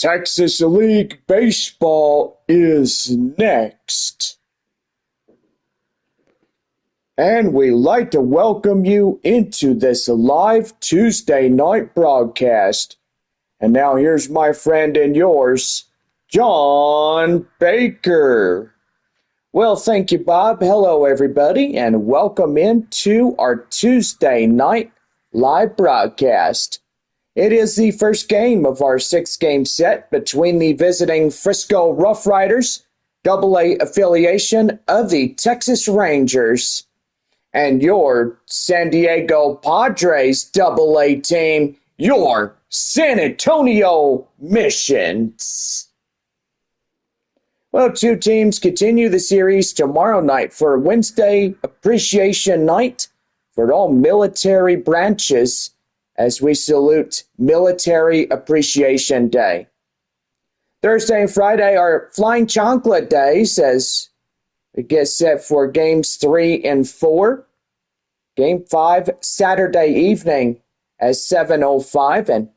Texas League Baseball is next. And we'd like to welcome you into this live Tuesday night broadcast. And now here's my friend and yours, John Baker. Well, thank you, Bob. Hello, everybody, and welcome into our Tuesday night live broadcast. It is the first game of our six-game set between the visiting Frisco RoughRiders, AA affiliation of the Texas Rangers, and your San Diego Padres AA team, your San Antonio Missions. Well, two teams continue the series tomorrow night for Wednesday Appreciation Night for all military branches as we salute Military Appreciation Day. Thursday and Friday are Flying Chocolate Days as we get set for Games 3 and 4. Game 5 Saturday evening at 7:05 and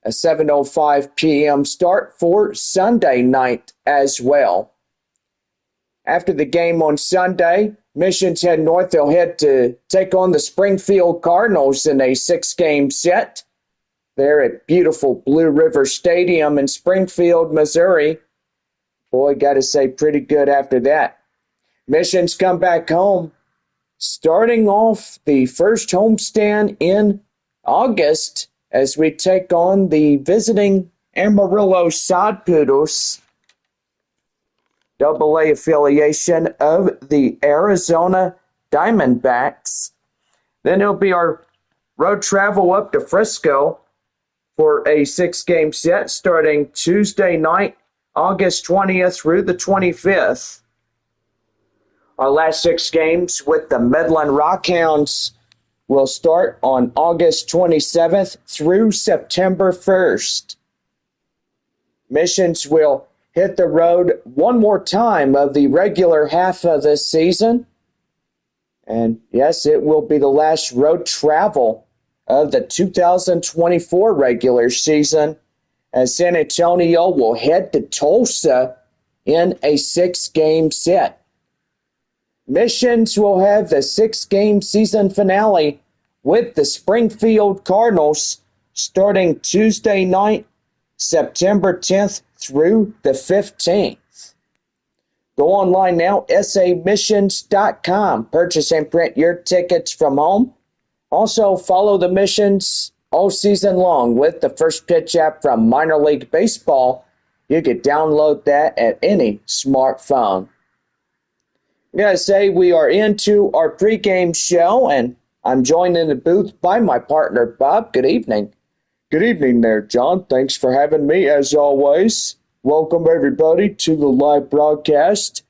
a 7:05 p.m. start for Sunday night as well. After the game on Sunday, Missions head north. They'll head to take on the Springfield Cardinals in a six-game set. They're at beautiful Blue River Stadium in Springfield, Missouri. Boy, got to say, pretty good after that. Missions come back home, starting off the first homestand in August as we take on the visiting Amarillo Sod Poodles, AA affiliation of the Arizona Diamondbacks. Then it'll be our road travel up to Frisco for a six-game set starting Tuesday night, August 20th through the 25th. Our last six games with the Midland Rockhounds will start on August 27th through September 1st. Missions will hit the road one more time of the regular half of this season. And yes, it will be the last road travel of the 2024 regular season as San Antonio will head to Tulsa in a six-game set. Missions will have the six-game season finale with the Springfield Cardinals starting Tuesday night, September 10th through the 15th. Go online now, samissions.com. Purchase and print your tickets from home. Also, follow the Missions all season long with the First Pitch app from Minor League Baseball. You can download that at any smartphone. I gotta say, we are into our pregame show, and I'm joined in the booth by my partner, Bob. Good evening. Good evening there, John. Thanks for having me, as always. Welcome, everybody, to the live broadcast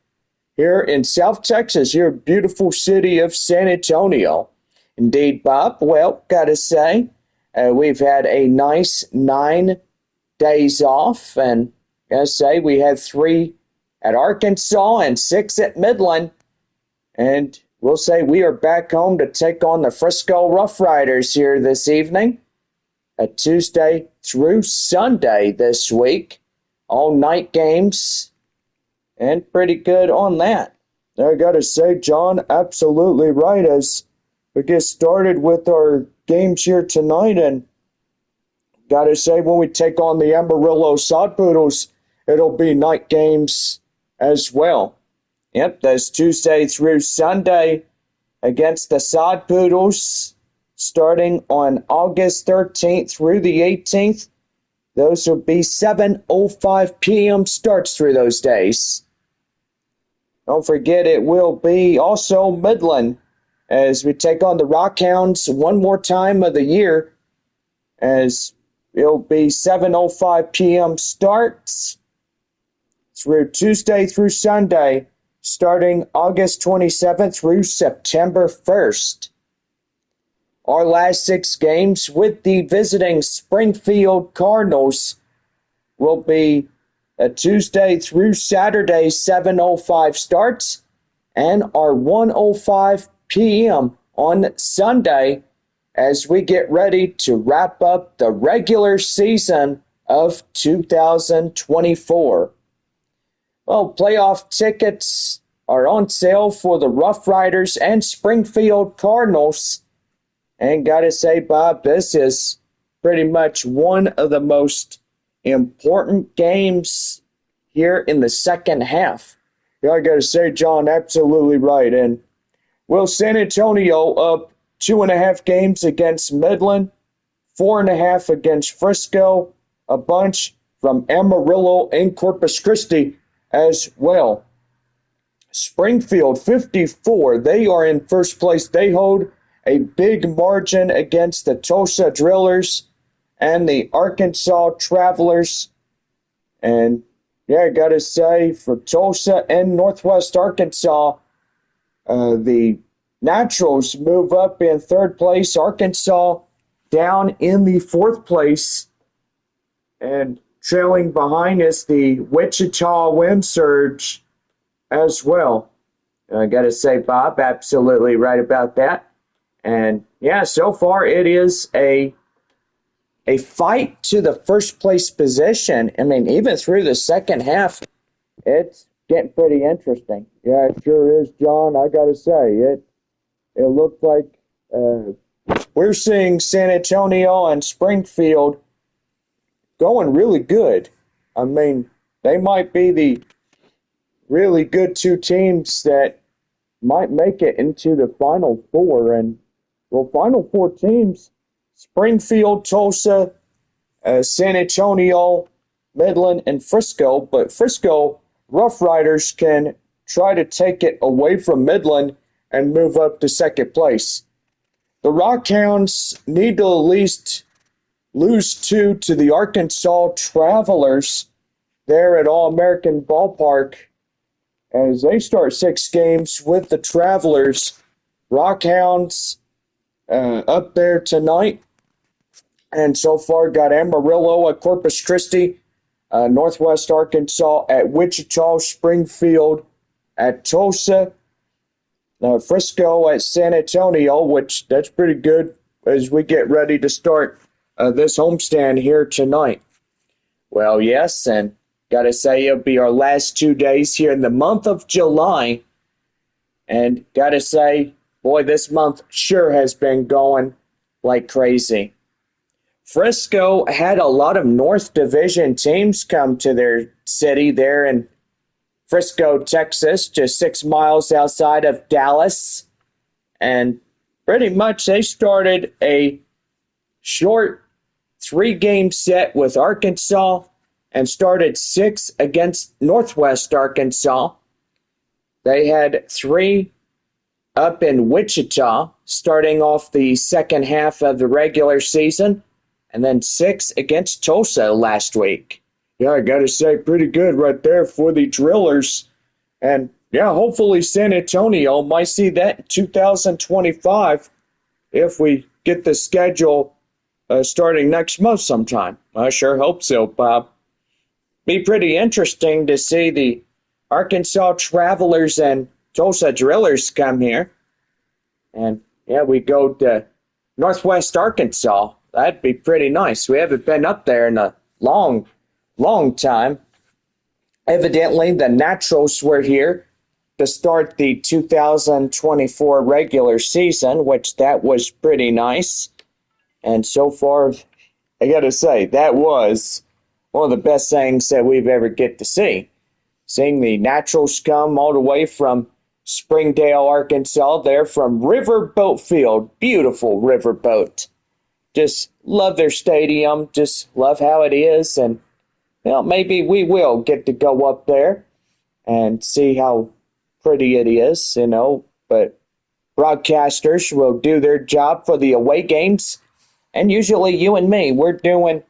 here in South Texas, your beautiful city of San Antonio. Indeed, Bob. Well, gotta say, we've had a nice 9 days off, and gotta say, we had 3 at Arkansas and 6 at Midland. And we'll say we are back home to take on the Frisco RoughRiders here this evening. A Tuesday through Sunday this week. All night games. And pretty good on that. I gotta say, John, absolutely right. As we get started with our games here tonight, and gotta say, when we take on the Amarillo Sod Poodles, it'll be night games as well. Yep, that's Tuesday through Sunday against the Sod Poodles, starting on August 13th through the 18th. Those will be 7:05 p.m. starts through those days. Don't forget, it will be also Midland as we take on the Rockhounds one more time of the year, as it'll be 7:05 p.m. starts through Tuesday through Sunday, starting August 27th through September 1st. Our last 6 games with the visiting Springfield Cardinals will be a Tuesday through Saturday 7:05 starts, and our 1:05 p.m. on Sunday as we get ready to wrap up the regular season of 2024. Well, playoff tickets are on sale for the RoughRiders and Springfield Cardinals. And gotta say, Bob, this is pretty much one of the most important games here in the second half. Yeah, I gotta say, John, absolutely right. And will San Antonio up 2.5 games against Midland, 4.5 against Frisco, a bunch from Amarillo and Corpus Christi as well. Springfield 54, they are in first place. They hold a big margin against the Tulsa Drillers and the Arkansas Travelers. And yeah, I gotta say, for Tulsa and Northwest Arkansas, the Naturals move up in third place. Arkansas down in the fourth place. And trailing behind is the Wichita Wind Surge as well. I got to say, Bob, absolutely right about that. And yeah, so far it is a fight to the first place position. I mean, even through the second half, it's getting pretty interesting. Yeah, it sure is, John. I gotta say, it looked like we're seeing San Antonio and Springfield going really good. I mean, they might be the really good two teams that might make it into the Final Four. And, well, Final Four teams, Springfield, Tulsa, San Antonio, Midland, and Frisco. But Frisco RoughRiders can try to take it away from Midland and move up to second place. The Rockhounds need to at least lose 2 to the Arkansas Travelers there at All-American Ballpark as they start 6 games with the Travelers. Rockhounds up there tonight. And so far got Amarillo at Corpus Christi, Northwest Arkansas at Wichita, Springfield at Tulsa, Frisco at San Antonio, which that's pretty good as we get ready to start this homestand here tonight. Well, yes, and gotta say it'll be our last 2 days here in the month of July. And gotta say, boy, this month sure has been going like crazy. Frisco had a lot of North Division teams come to their city there in Frisco, Texas, just 6 miles outside of Dallas. And pretty much they started a short 3-game set with Arkansas and started 6 against Northwest Arkansas. They had 3 up in Wichita starting off the second half of the regular season, and then 6 against Tulsa last week. Yeah, I gotta say, pretty good right there for the Drillers. And yeah, hopefully San Antonio might see that in 2025 if we get the schedule starting next month sometime. I sure hope so, Bob. Be pretty interesting to see the Arkansas Travelers and Tulsa Drillers come here. And yeah, we go to Northwest Arkansas. That'd be pretty nice. We haven't been up there in a long time. Evidently, the Naturals were here to start the 2024 regular season, which that was pretty nice. And so far, I gotta say, that was one of the best things that we've ever get to see. Seeing the Naturals come all the way from Springdale, Arkansas, there from Riverboat Field. Beautiful Riverboat. Just love their stadium, just love how it is, and well, maybe we will get to go up there and see how pretty it is, but broadcasters will do their job for the away games, and usually you and me, we're doing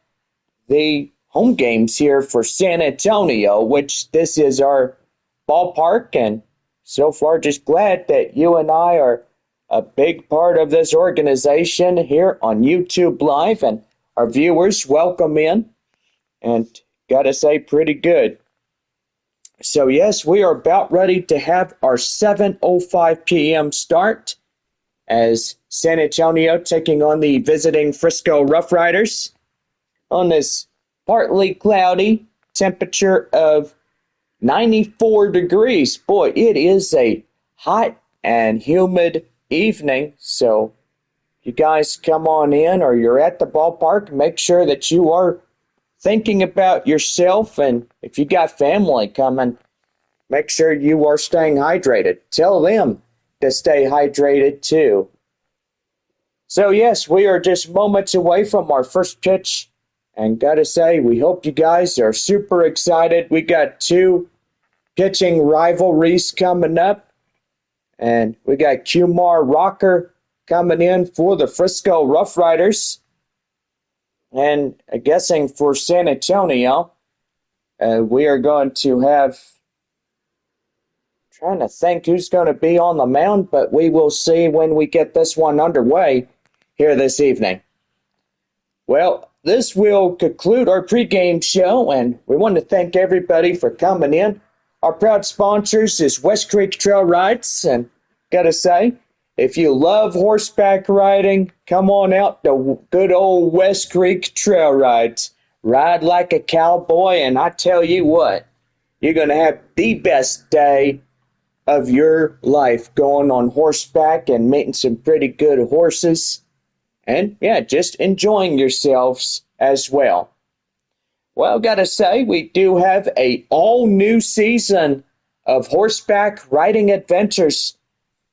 the home games here for San Antonio, which this is our ballpark, and so far just glad that you and I are a big part of this organization here on YouTube Live, and our viewers welcome in, and gotta say, pretty good. So yes, we are about ready to have our 7:05 p.m. start as San Antonio taking on the visiting Frisco RoughRiders on this partly cloudy, temperature of 94 degrees. Boy, it is a hot and humid evening, so you guys come on in or you're at the ballpark, make sure that you are thinking about yourself, and if you got family coming, make sure you are staying hydrated. Tell them to stay hydrated too. So yes, we are just moments away from our first pitch, and gotta say, we hope you guys are super excited. We got two pitching rivalries coming up, and we got Kumar Rocker coming in for the Frisco RoughRiders, and guessing for San Antonio, we are going to have, trying to think who's going to be on the mound, but we will see when we get this one underway here this evening. Well, this will conclude our pregame show, and we want to thank everybody for coming in. Our proud sponsors is West Creek Trail Rides, and gotta say, if you love horseback riding, come on out to good old West Creek Trail Rides. Ride like a cowboy, and I tell you what, you're gonna have the best day of your life going on horseback and meeting some pretty good horses. And yeah, just enjoying yourselves as well. Well, gotta say, we do have a all new season of horseback riding adventures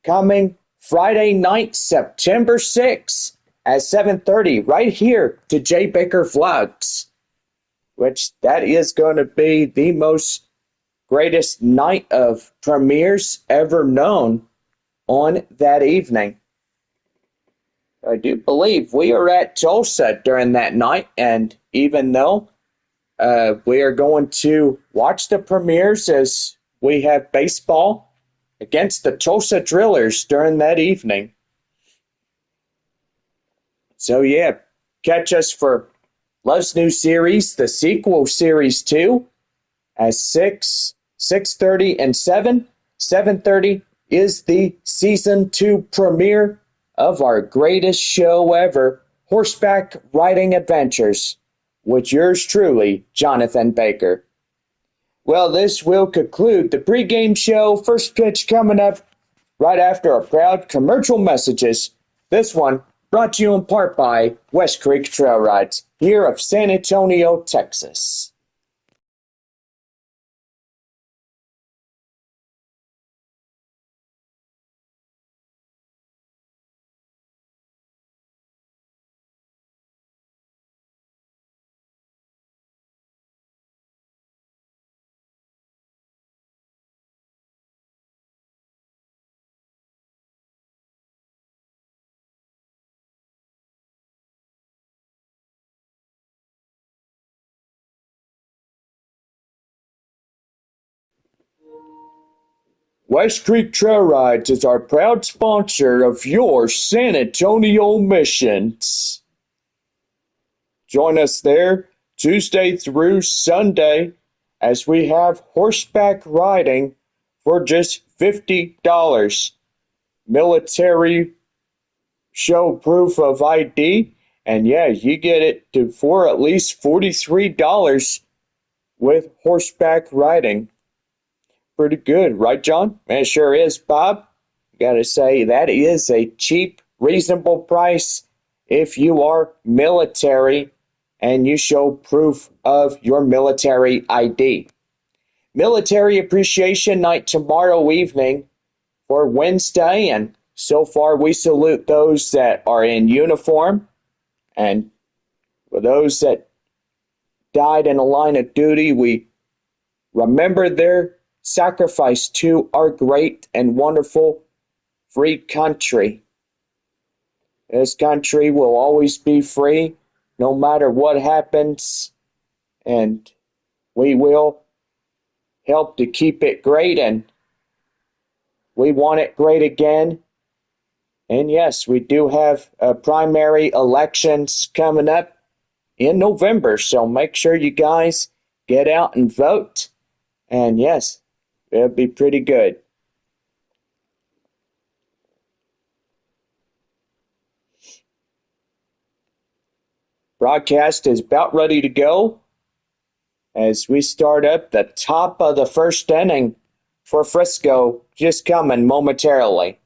coming Friday night, September 6th at 7:30 right here to J. Baker Vlogs, which that is going to be the most greatest night of premieres ever known on that evening. I do believe we are at Tulsa during that night, and even though we are going to watch the premieres as we have baseball against the Tulsa Drillers during that evening. So yeah, catch us for Love's new series, the sequel series 2, at 6, 6:30, and 7. 7:30 is the season 2 premiere of our greatest show ever, Horseback Riding Adventures, with yours truly, Jonathan Baker. Well, this will conclude the pregame show. First pitch coming up right after our proud commercial messages. This one brought to you in part by West Creek Trail Rides, here of San Antonio, Texas. West Creek Trail Rides is our proud sponsor of your San Antonio missions. Join us there Tuesday through Sunday as we have horseback riding for just $50. Military show proof of ID, and yeah, you get it for at least $43 with horseback riding. Pretty good, right, John? Man, it sure is, Bob. Gotta say, that is a cheap, reasonable price if you are military and you show proof of your military ID. Military Appreciation Night tomorrow evening for Wednesday, and so far we salute those that are in uniform, and for those that died in a line of duty, we remember their sacrifice to our great and wonderful free country. This country will always be free no matter what happens, and we will help to keep it great, and we want it great again. And yes, we do have primary elections coming up in November, so make sure you guys get out and vote. And yes, it'll be pretty good. Broadcast is about ready to go. as we start up the top of the first inning for Frisco, just coming momentarily.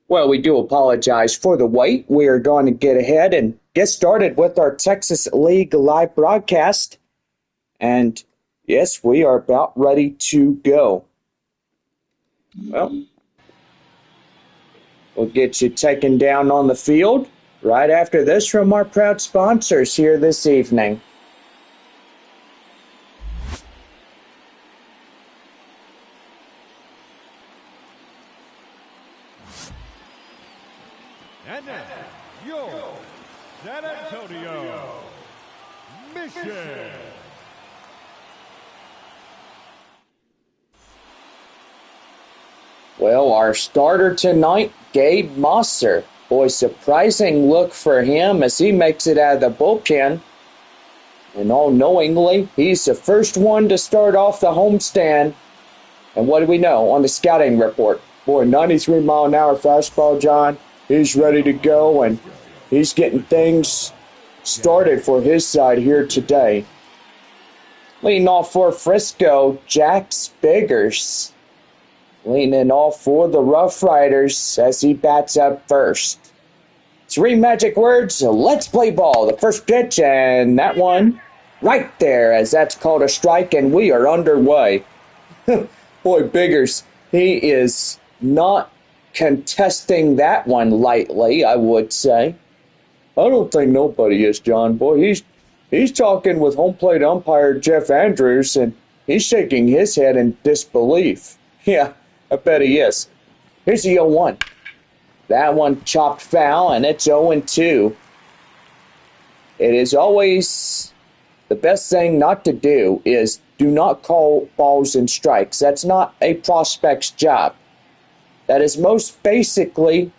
Well, we do apologize for the wait. We are going to get ahead and get started with our Texas League live broadcast. And yes, we are about ready to go. Well, we'll get you taken down on the field right after this from our proud sponsors here this evening. And now, your San Antonio Mission. Well, our starter tonight, Gabe Mosser. Boy, surprising look for him as he makes it out of the bullpen. And all knowingly, he's the first one to start off the homestand. And what do we know on the scouting report? Boy, 93-mile-an-hour fastball, John. He's ready to go, and he's getting things started for his side here today. Leading off for Frisco, Jack Biggers. Leaning off for the RoughRiders as he bats up first. 3 magic words, let's play ball. The first pitch, and that one right there as that's called a strike, and we are underway. Boy, Biggers, he is not contesting that one lightly, I would say. I don't think nobody is, John. Boy, he's talking with home plate umpire Jeff Andrews, and he's shaking his head in disbelief. Yeah, I bet he is. Here's the 0-1. That one chopped foul, and it's 0-2. It is always the best thing not to do is do not call balls and strikes. That's not a prospect's job. That is most basically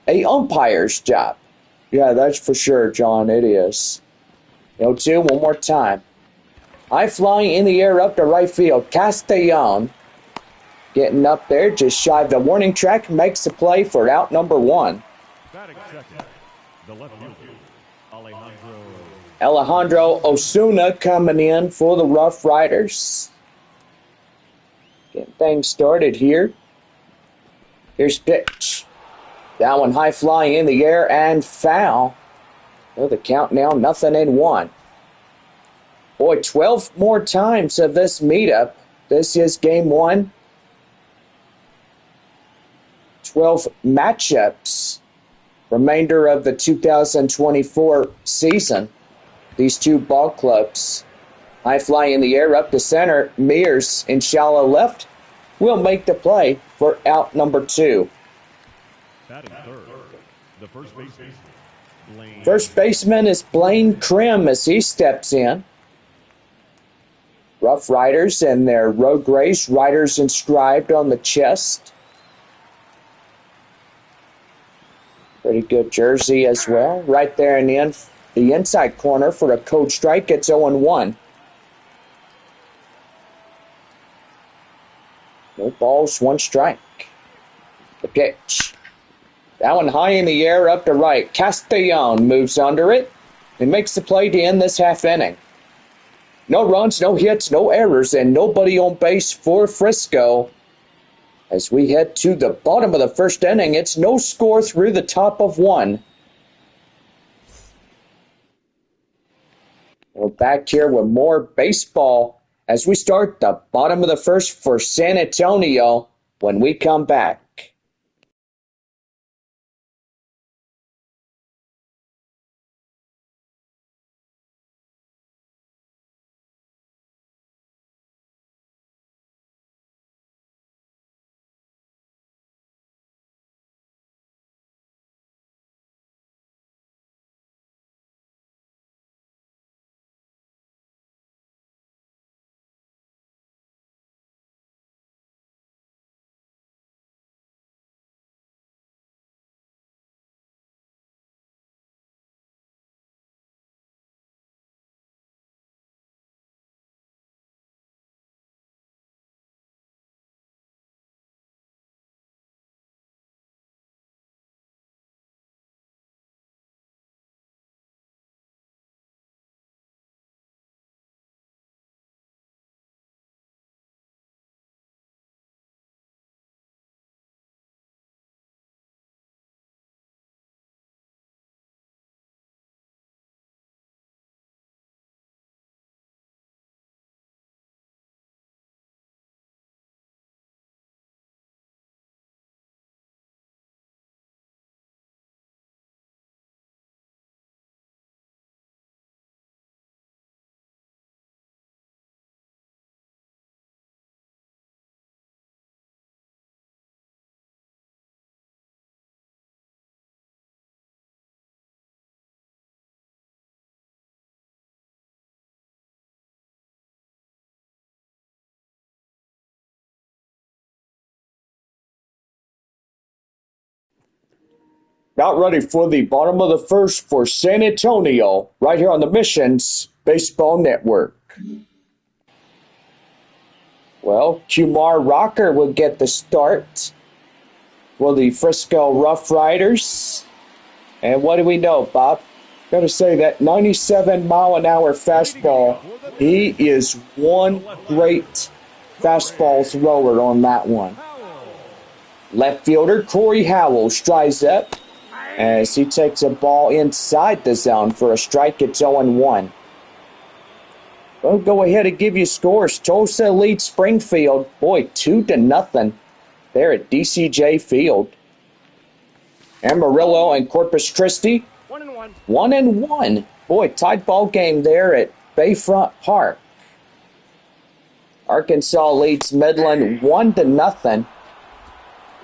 a umpire's job. Yeah, that's for sure, John. It is. 0-2, one more time. High flying in the air up to right field. Castellon getting up there just shy of the warning track, makes the play for out number 1. Batting second, the left fielder, Alejandro Osuna coming in for the RoughRiders. Getting things started here. Here's pitch. That one high flying in the air and foul. Well, the count now 0-1. Boy, 12 more times of this meetup. This is game 1. 12 matchups. Remainder of the 2024 season. These two ball clubs. High fly in the air up to center. Mears in shallow left will make the play for out number 2. batting third, the first baseman, First baseman is Blaine Krim as he steps in. RoughRiders and their road grays, riders inscribed on the chest. Pretty good jersey as well. Right there in the inside corner for a code strike. It's 0-1. No balls, 1 strike. The pitch. That one high in the air up to right. Castellon moves under it and makes the play to end this half inning. No runs, no hits, no errors, and nobody on base for Frisco. As we head to the bottom of the first inning, it's no score through the top of 1. We're back here with more baseball as we start the bottom of the first for San Antonio when we come back. About ready for the bottom of the first for San Antonio, right here on the Missions Baseball Network. Well, Kumar Rocker will get the start for the Frisco RoughRiders. And what do we know, Bob? Got to say that 97-mile-an-hour fastball, he is one great fastball thrower on that one. Left fielder Corey Howell strides up as he takes a ball inside the zone for a strike. It's 0-1. We'll go ahead and give you scores. Tulsa leads Springfield. Boy, 2-0 there at DCJ Field. Amarillo and Corpus Christi, 1-1. 1-1. Boy, tight ball game there at Bayfront Park. Arkansas leads Midland 1-0.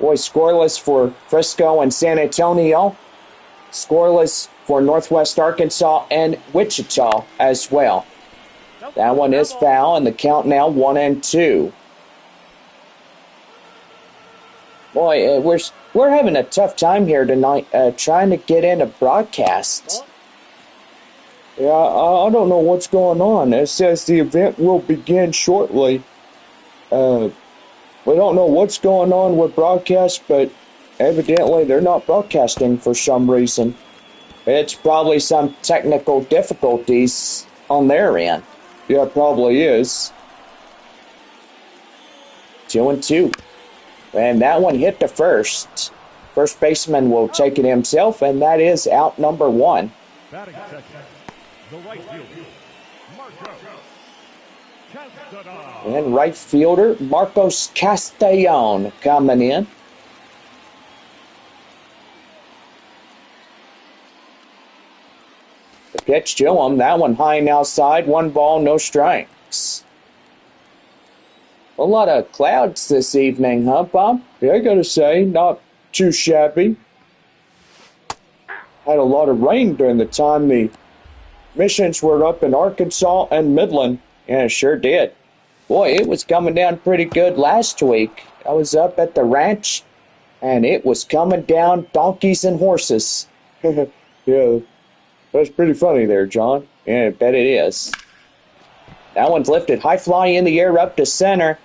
Boy, scoreless for Frisco and San Antonio. Scoreless for Northwest Arkansas and Wichita as well. That one is foul, and the count now 1-2. Boy, we're having a tough time here tonight trying to get into broadcasts. Yeah, I don't know what's going on. It says the event will begin shortly. We don't know what's going on with broadcast, but evidently they're not broadcasting for some reason. It's probably some technical difficulties on their end. Yeah, it probably is. 2-2. And that one hit the first. First baseman will take it himself, and that is out number 1. Batting second, the right fielder, Marco Castanon. And right fielder Marcos Castellon coming in. The pitch to him. That one high and outside. 1 ball, no strikes. A lot of clouds this evening, huh, Bob? Yeah, I gotta say, not too shabby. Had a lot of rain during the time the Missions were up in Arkansas and Midland. Yeah, it sure did. Boy, it was coming down pretty good last week. I was up at the ranch, and it was coming down donkeys and horses. Yeah, that's pretty funny there, John. Yeah, I bet it is. That one's lifted high fly in the air up to center.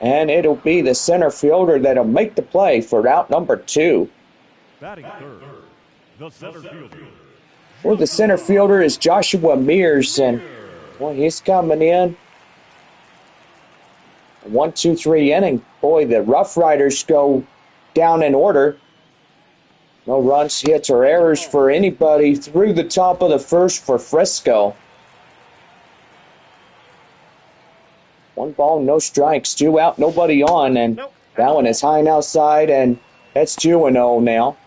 And it'll be the center fielder that'll make the play for out number 2. Batting third, the center fielder. Well, the center fielder is Joshua Mears, and boy, he's coming in. 1-2-3 inning. Boy, the RoughRiders go down in order. No runs, hits, or errors for anybody through the top of the first for Frisco. 1 ball, no strikes, 2 out, nobody on, and that one is high and outside, and that's 2-0 now.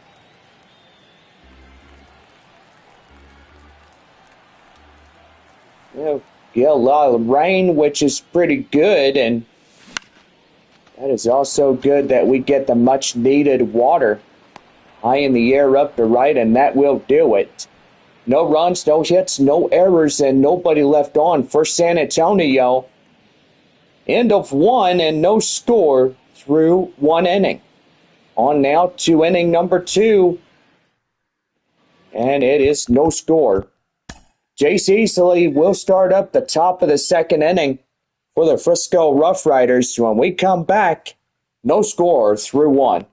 Yeah, a lot of rain, which is pretty good, and that is also good that we get the much-needed water high in the air up to right, and that will do it. No runs, no hits, no errors, and nobody left on for San Antonio. End of 1 and no score through 1 inning. On now to inning number 2. And it is no score. Jace Easley will start up the top of the 2nd inning for the Frisco RoughRiders. When we come back, no score through 1.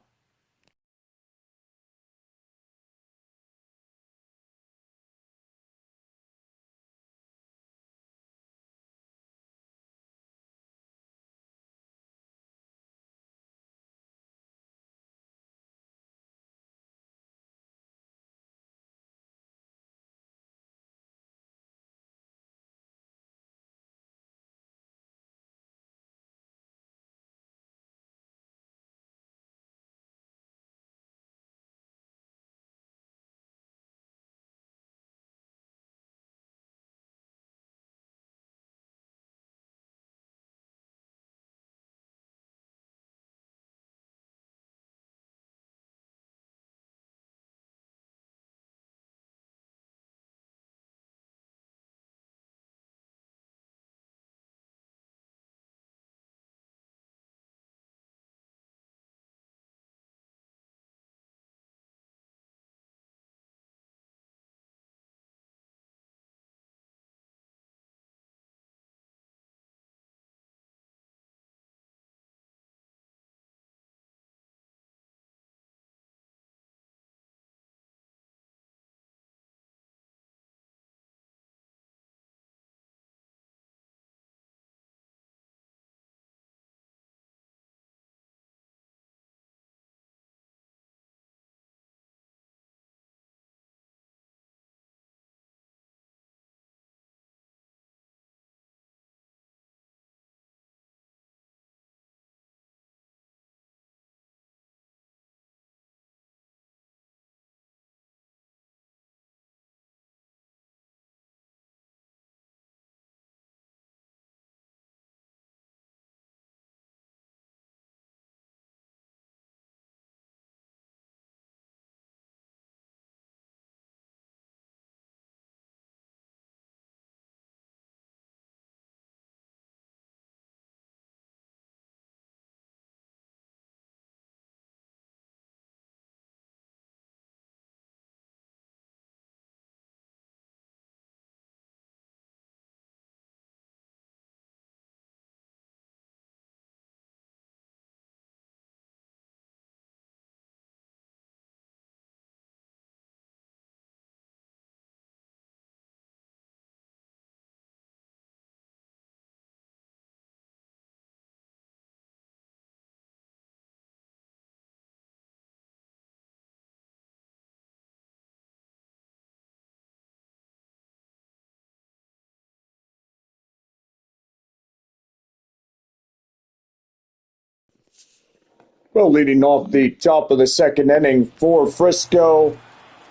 Well, leading off the top of the second inning for Frisco,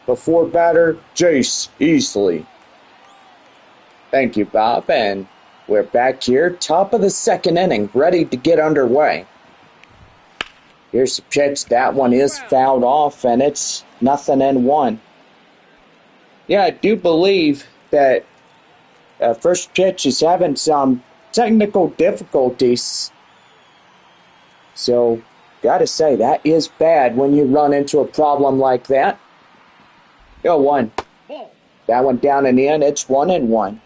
the four batter, Jace Easley. Thank you, Bob. And we're back here, top of the second inning, ready to get underway. Here's the pitch. That one is fouled off, and it's 0-1. Yeah, I do believe that first pitch is having some technical difficulties. So, gotta say, that is bad when you run into a problem like that. 0-1. That one down and in. It's 1-1.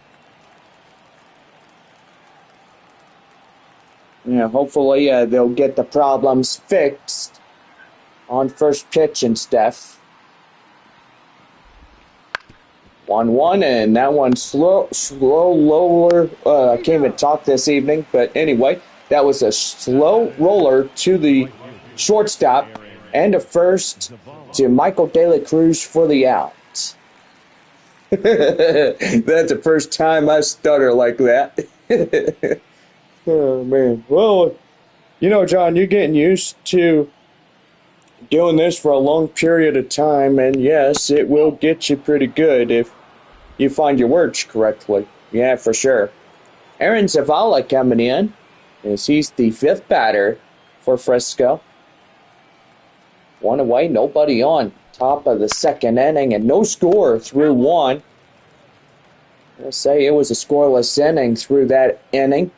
Yeah, hopefully they'll get the problems fixed on first pitch and stuff. 1-1, and that one slow, lower. I can't even talk this evening, but anyway, that was a slow roller to the shortstop and a first to Michael De La Cruz for the out. That's the first time I stutter like that. Oh, man. Well, you know, John, you're getting used to doing this for a long period of time, and yes, it will get you pretty good if you find your words correctly. Yeah, for sure. Aaron Zavala coming in, as he's the fifth batter for Frisco. One away, nobody on. Top of the second inning, and no score through one. I'll say it was a scoreless inning through that inning.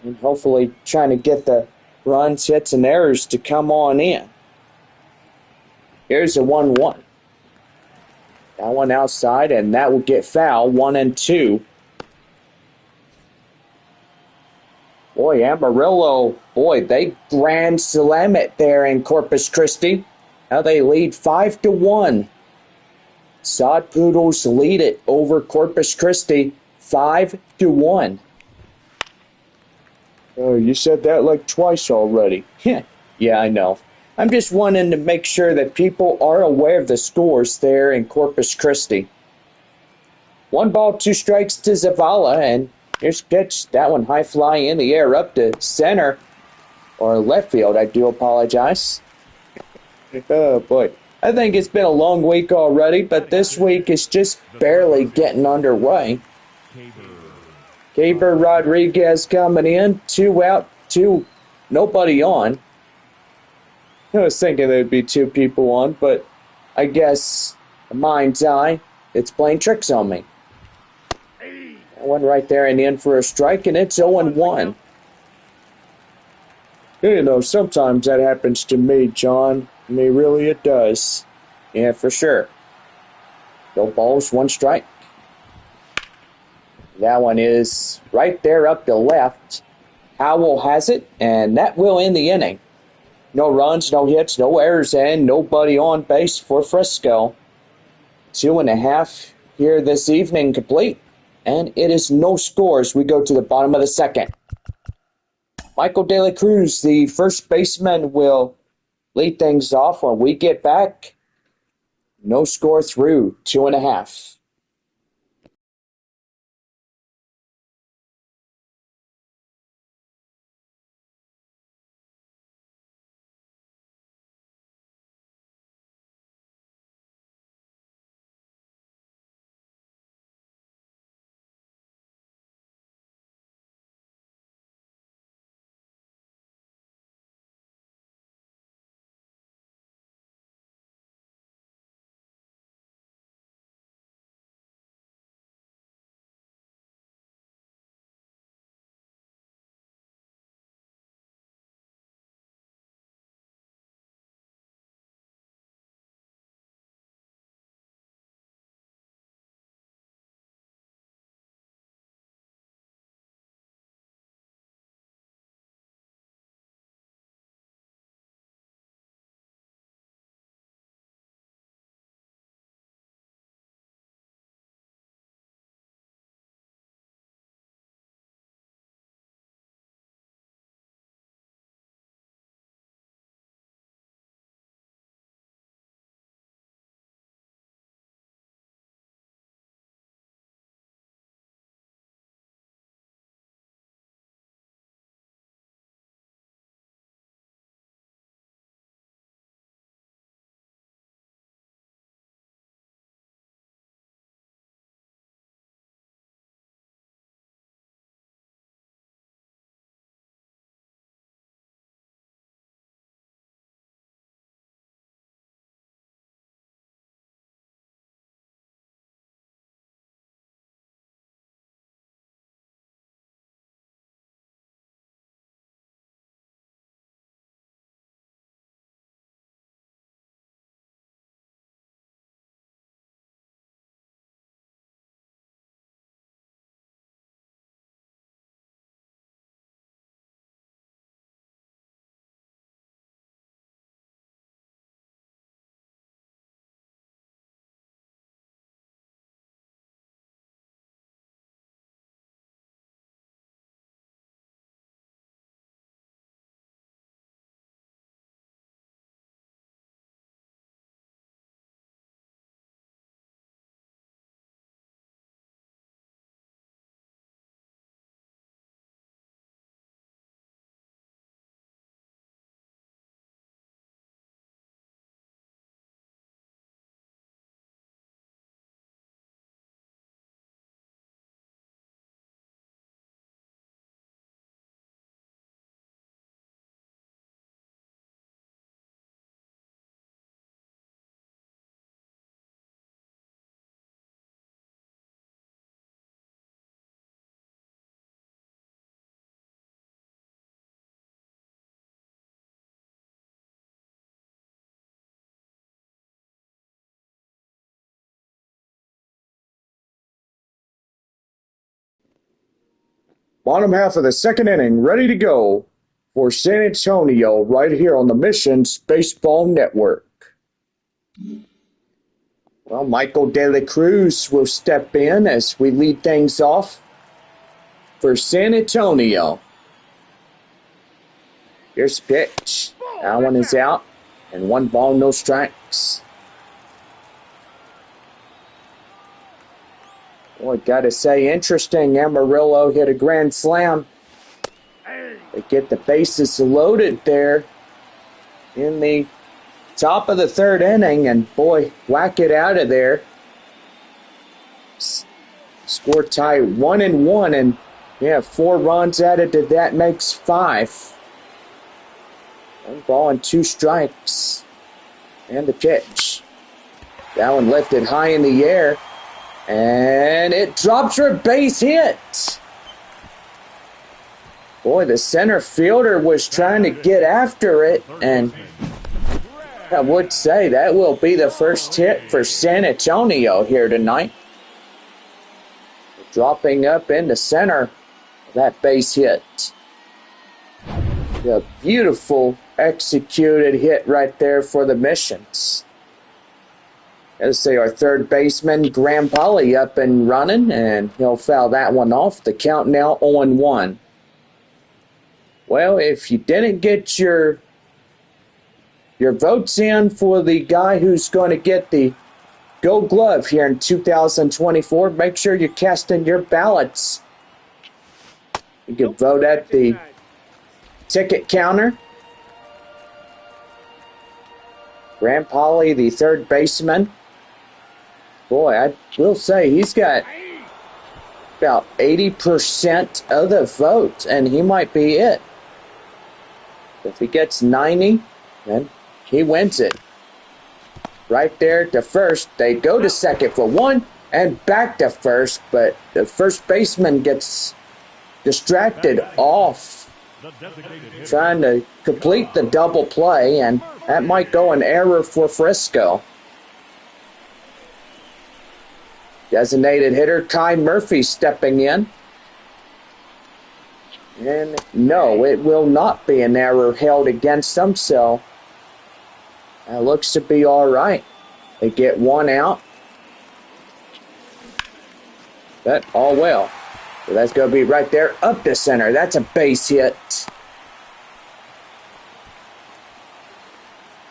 And hopefully trying to get the runs, hits, and errors to come on in. Here's a 1-1. That one outside, and that will get foul. 1-2. Boy, Amarillo, they grand slam it there in Corpus Christi. Now they lead 5-1. Sod Poodles lead it over Corpus Christi 5-1. Oh, you said that like twice already. Yeah, I know. I'm just wanting to make sure that people are aware of the scores there in Corpus Christi. 1 ball, 2 strikes to Zavala, and here's pitch. That one high fly in the air up to center, or left field, I do apologize. Oh boy. I think it's been a long week already, but this week is just barely getting underway. Caber Rodriguez coming in, 2 out, 2, nobody on. I was thinking there'd be 2 people on, but I guess the mind's eye, it's playing tricks on me. That one right there and in for a strike, and it's 0-1. You know, sometimes that happens to me, John. I mean, really it does. Yeah, for sure. No balls, 1 strike. That one is right there up to left. Howell has it, and that will end the inning. No runs, no hits, no errors, and nobody on base for Frisco. 2.5 here this evening complete, and it is no scores. We go to the bottom of the second. Michael De La Cruz, the first baseman, will lead things off when we get back. No score through 2.5. Bottom half of the second inning, ready to go for San Antonio right here on the Missions Baseball Network. Well, Michael De La Cruz will step in as we lead things off for San Antonio. Here's the pitch. That one is out. And 1 ball, no strikes. Boy, gotta say, interesting. Amarillo hit a grand slam. They get the bases loaded there in the top of the third inning, and boy, whack it out of there. Score tie 1-1, and yeah, 4 runs added to that makes 5. 1 ball and 2 strikes. And the pitch. That one lifted high in the air. And it drops for a base hit. Boy, the center fielder was trying to get after it. And I would say that will be the first hit for San Antonio here tonight. Dropping up into center. That base hit. A beautiful executed hit right there for the Missions. Let's say our third baseman, Graham Polly, up and running, and he'll foul that one off. The count now 0-1. Well, if you didn't get your votes in for the guy who's going to get the Gold Glove here in 2024, make sure you're casting your ballots. You can vote at the ticket counter. Graham Polly, the third baseman. Boy, I will say he's got about 80% of the vote, and he might be it. If he gets 90, then he wins it. Right there to first. They go to second for 1 and back to first, but the first baseman gets distracted off trying to complete the double play, and that might go an error for Frisco. Designated hitter Kai Murphy stepping in. And no, it will not be an error held against them, so that looks to be all right. They get 1 out. But all well. So that's going to be right there up the center. That's a base hit.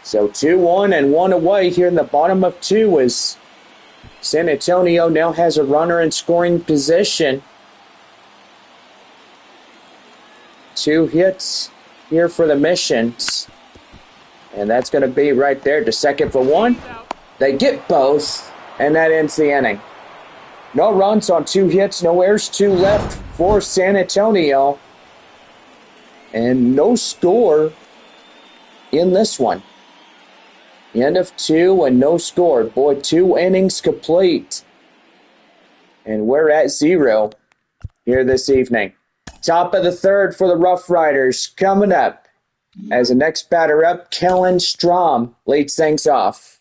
So 2-1 and 1 away here in the bottom of 2 as San Antonio now has a runner in scoring position. 2 hits here for the Missions. And that's going to be right there to second for 1. They get both, and that ends the inning. No runs on 2 hits, no errors, 2 left for San Antonio. And no score in this one. End of 2 and no score. Boy, 2 innings complete. And we're at 0 here this evening. Top of the third for the RoughRiders coming up. As the next batter up, Kellen Strom leads things off.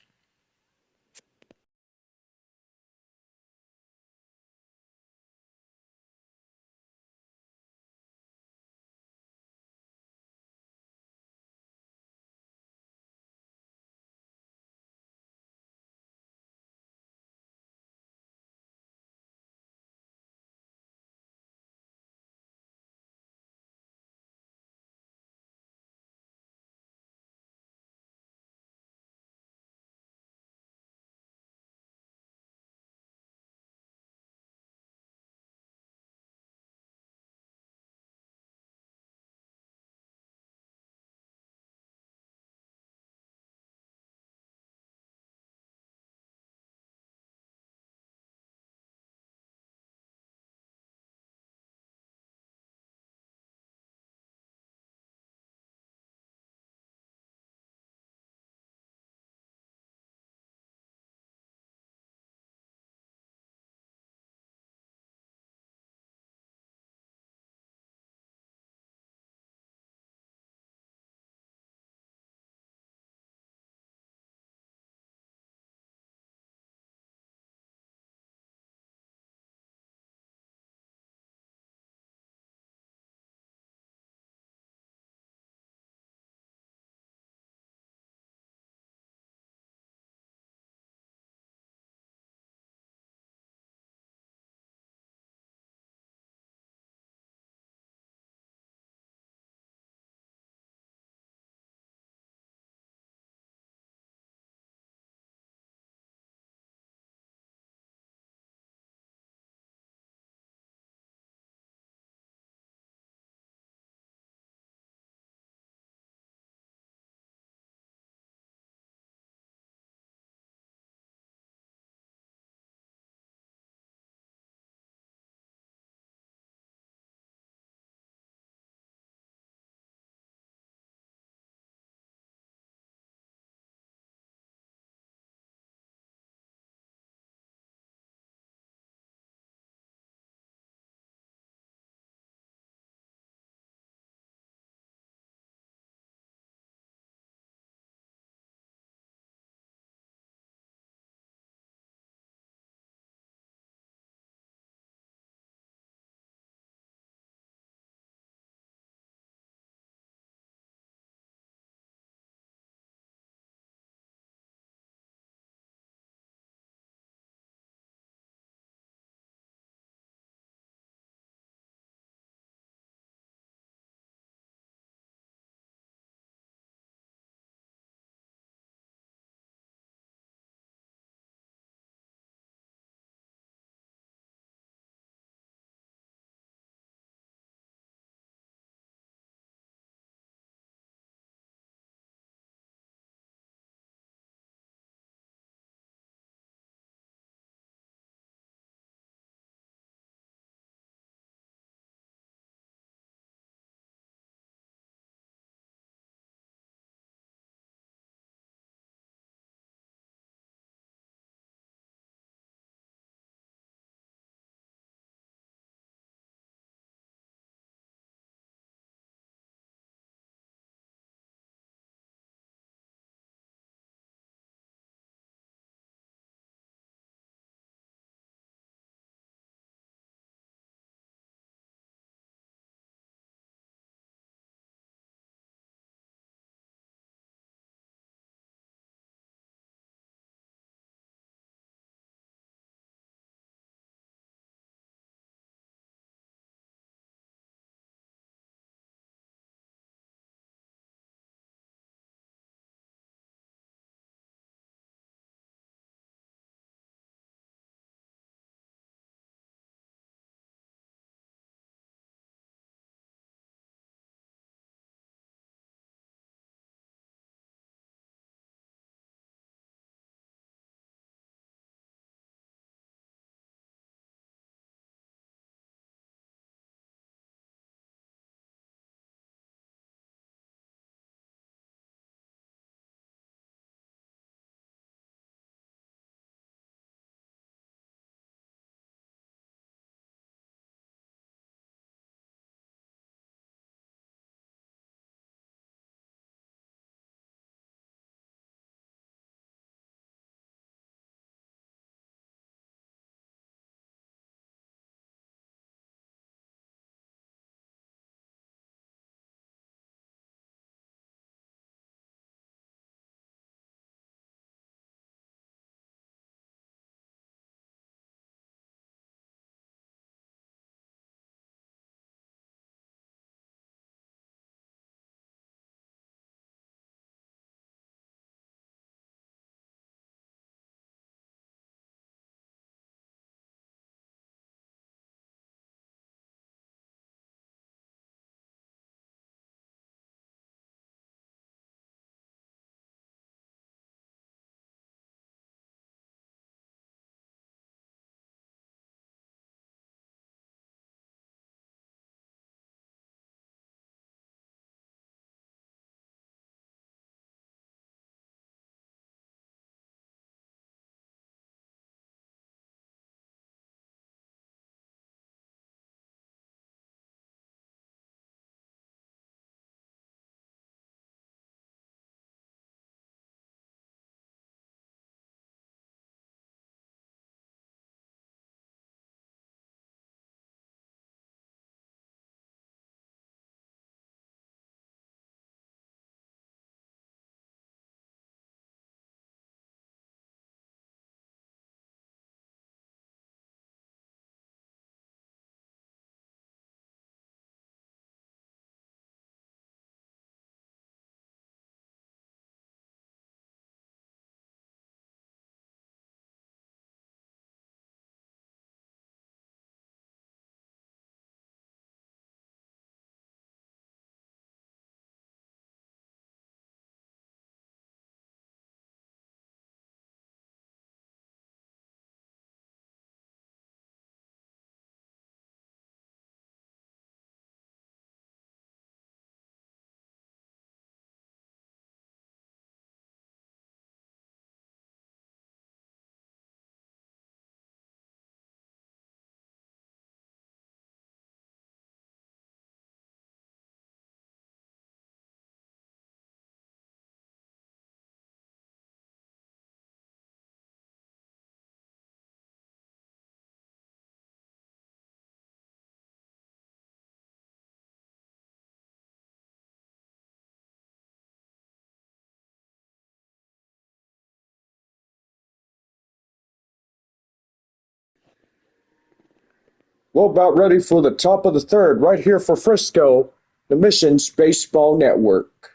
We're about ready for the top of the third right here for Frisco, the Missions Baseball Network.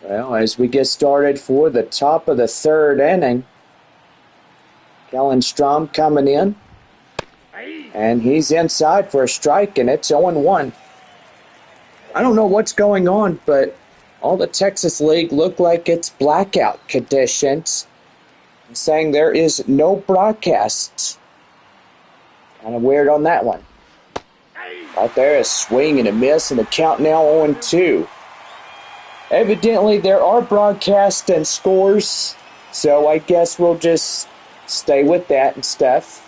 Well, as we get started for the top of the third inning, Kellen Strom coming in. And he's inside for a strike, and it's 0-1. I don't know what's going on, but all the Texas League look like it's blackout conditions, saying there is no broadcasts. Kind of weird on that one. Right there, a swing and a miss, and the count now 0-2. Evidently, there are broadcasts and scores, so I guess we'll just stay with that and stuff.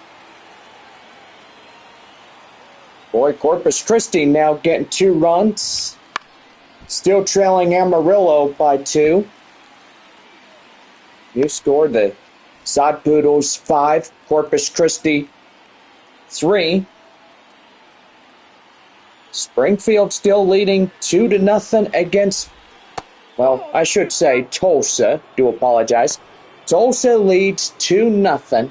Boy, Corpus Christi now getting 2 runs. Still trailing Amarillo by 2. New score, the Sod Poodles 5, Corpus Christi 3. Springfield still leading 2-0 against, well, I should say Tulsa. Do apologize. Tulsa leads 2-0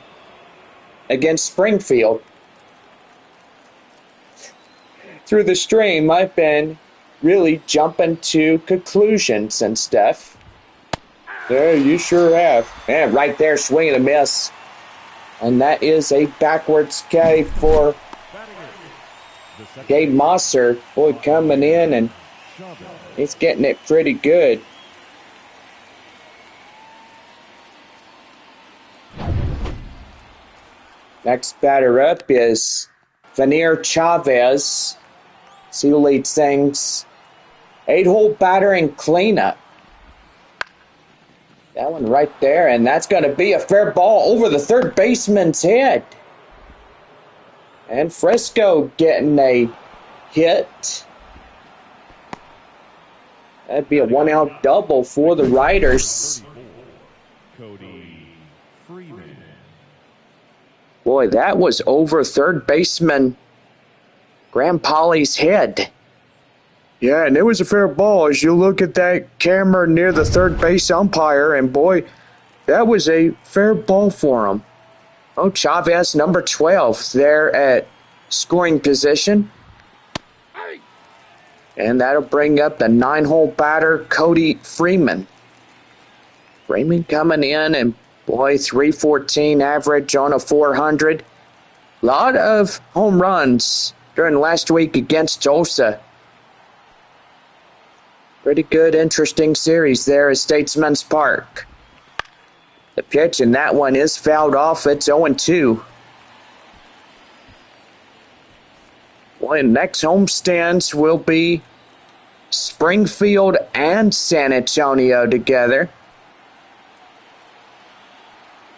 against Springfield. Through the stream, I've been really jumping to conclusions and stuff. Yeah, you sure have. And right there, swing and a miss. And that is a backwards K for Gabe Mosser. Boy, coming in, and he's getting it pretty good. Next batter up is Veneer Chavez. He leads things 8-hole batter and cleanup. That one right there, and that's going to be a fair ball over the third baseman's head. And Frisco getting a hit. That'd be a 1-out double for the Riders. Boy, that was over third baseman Graham Polly's head. Yeah, and it was a fair ball as you look at that camera near the third base umpire, and boy, that was a fair ball for him. Oh, Chavez, number 12, there at scoring position. And that'll bring up the 9-hole batter, Cody Freeman. Freeman coming in, and boy, 314 average on a 400. Lot of home runs during last week against Tulsa. Pretty good, interesting series there at Statesman's Park. The pitch, and that one is fouled off. It's 0-2. Boy, next homestands will be Springfield and San Antonio together.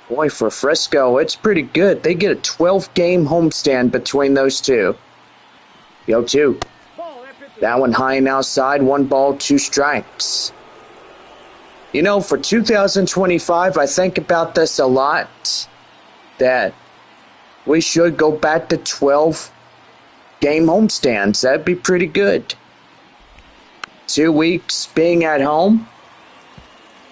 Boy, for Frisco, it's pretty good. They get a 12-game homestand between those two. 0-2. That one high and outside, 1 ball, 2 strikes. You know, for 2025, I think about this a lot, that we should go back to 12-game homestands. That'd be pretty good. 2 weeks being at home,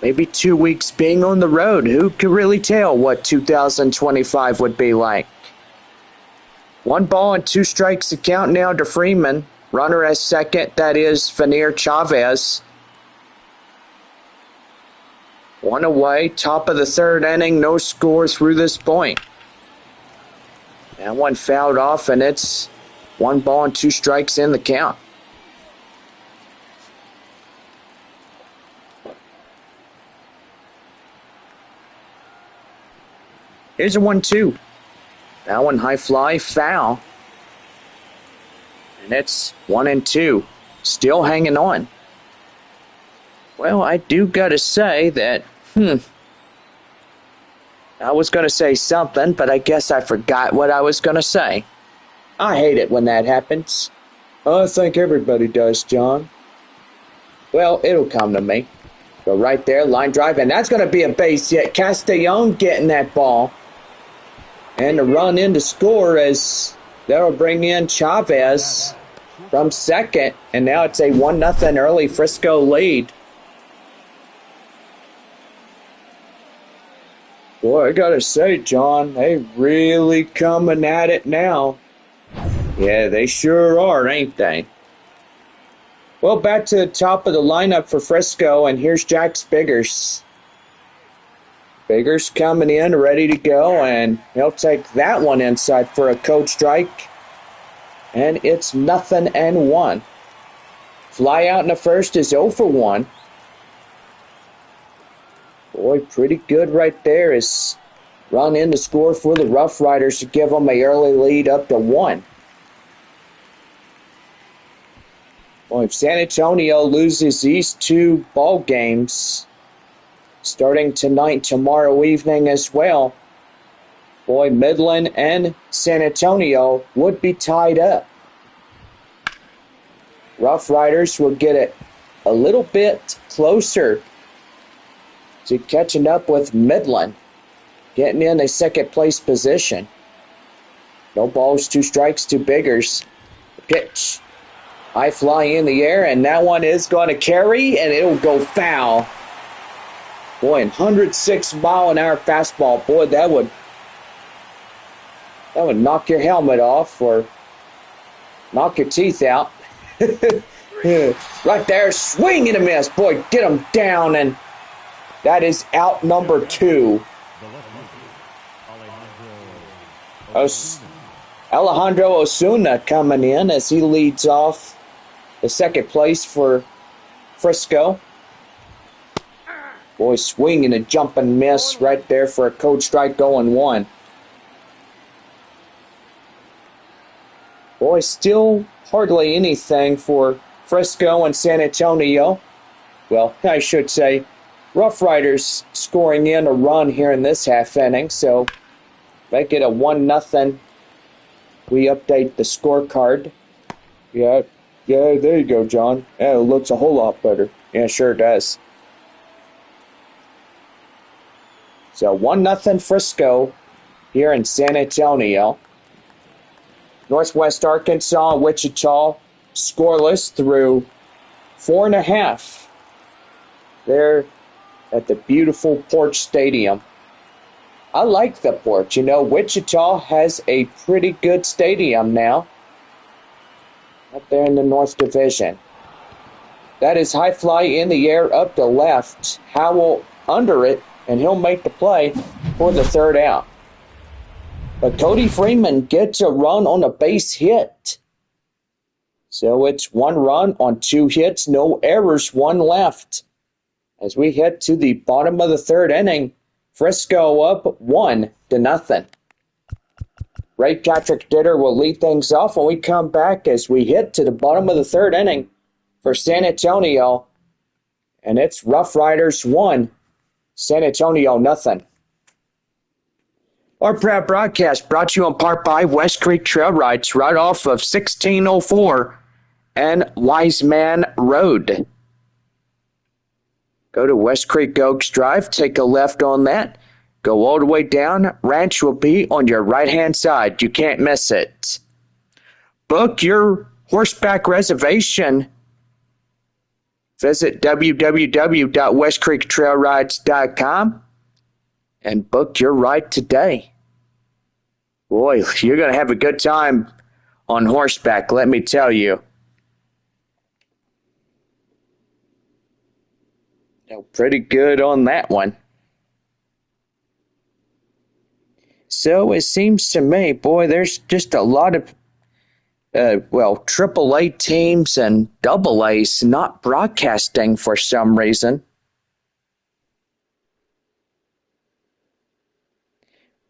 maybe 2 weeks being on the road. Who could really tell what 2025 would be like? 1 ball and 2 strikes to count now to Freeman. Runner at second, that is Veneer Chavez. 1 away, top of the third inning, no score through this point. That one fouled off, and it's 1 ball and 2 strikes in the count. Here's a 1-2. That one high fly, foul. And it's 1-2. Still hanging on. Well, I do gotta say that, I was gonna say something, but I guess I forgot what I was gonna say. I hate it when that happens. I think everybody does, John. Well, it'll come to me. Go right there, line drive, and that's gonna be a base hit. Castellon getting that ball. And the run in to score as that'll bring in Chavez from second. And now it's a 1-0 early Frisco lead. Boy, I gotta say, John, they really coming at it now. Yeah, they sure are, ain't they? Well, back to the top of the lineup for Frisco, and here's Jack's Biggers. Biggers coming in, ready to go, and he'll take that one inside for a code strike. And it's 0-1. Fly out in the first is 0 for 1. Boy, pretty good right there. Is run in to score for the RoughRiders to give them an early lead up to 1. Well, if San Antonio loses these 2 ball games, starting tonight, tomorrow evening as well, boy, Midland and San Antonio would be tied up. RoughRiders will get it a little bit closer to catching up with Midland, getting in a second place position. No balls, 2 strikes, 2 biggers. Pitch. High fly in the air, and that one is going to carry, and it'll go foul. Boy, 106-mile-an-hour fastball. Boy, that would knock your helmet off or knock your teeth out. Right there, swing and a miss. Boy, get him down, and that is out number 2. Alejandro Osuna coming in as he leads off the second place for Frisco. Boy, swinging a jump and miss right there for a code strike going 1. Boy, still hardly anything for Frisco and San Antonio. Well, I should say RoughRiders scoring in a run here in this half inning, so make it a 1-0. We update the scorecard. Yeah, there you go, John. Yeah, it looks a whole lot better. Yeah, sure does. So 1-0 Frisco here in San Antonio. Northwest Arkansas and Wichita scoreless through 4.5. There at the beautiful Porch Stadium. I like the Porch. You know, Wichita has a pretty good stadium now. Up there in the North Division. That is high fly in the air up to left. Howell under it, and he'll make the play for the 3rd out. But Cody Freeman gets a run on a base hit. So it's 1 run on 2 hits, no errors, 1 left. As we head to the bottom of the 3rd inning, Frisco up 1-0. Ray Patrick Ditter will lead things off when we come back as we hit to the bottom of the 3rd inning for San Antonio. And it's RoughRiders 1, San Antonio 0. Our proud broadcast brought to you in part by West Creek Trail Rides right off of 1604 and Wiseman Road. Go to West Creek Oaks Drive, take a left on that. Go all the way down. Ranch will be on your right-hand side. You can't miss it. Book your horseback reservation. Visit www.westcreektrailrides.com and book your ride today. Boy, you're going to have a good time on horseback, let me tell you. Pretty good on that one. So it seems to me, boy, there's just a lot of, AAA teams and AA's not broadcasting for some reason.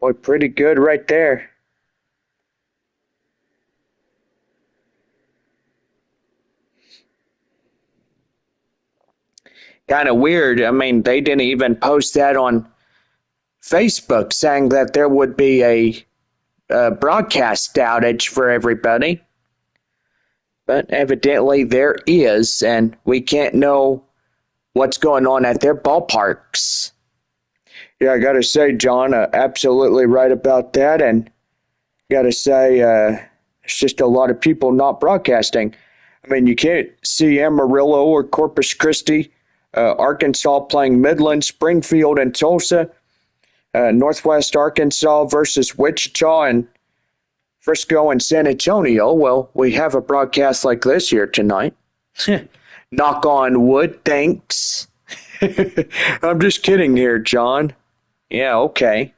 Boy, pretty good right there. Kind of weird. I mean, they didn't even post that on Facebook saying that there would be a broadcast outage for everybody. But evidently there is, and we can't know what's going on at their ballparks. Yeah, I gotta say, John, absolutely right about that, and gotta say, it's just a lot of people not broadcasting. I mean, you can't see Amarillo or Corpus Christi, Arkansas playing Midland, Springfield, and Tulsa. Northwest Arkansas versus Wichita and Frisco and San Antonio. Well, we have a broadcast like this here tonight. Knock on wood, thanks. I'm just kidding here, John. Yeah, okay.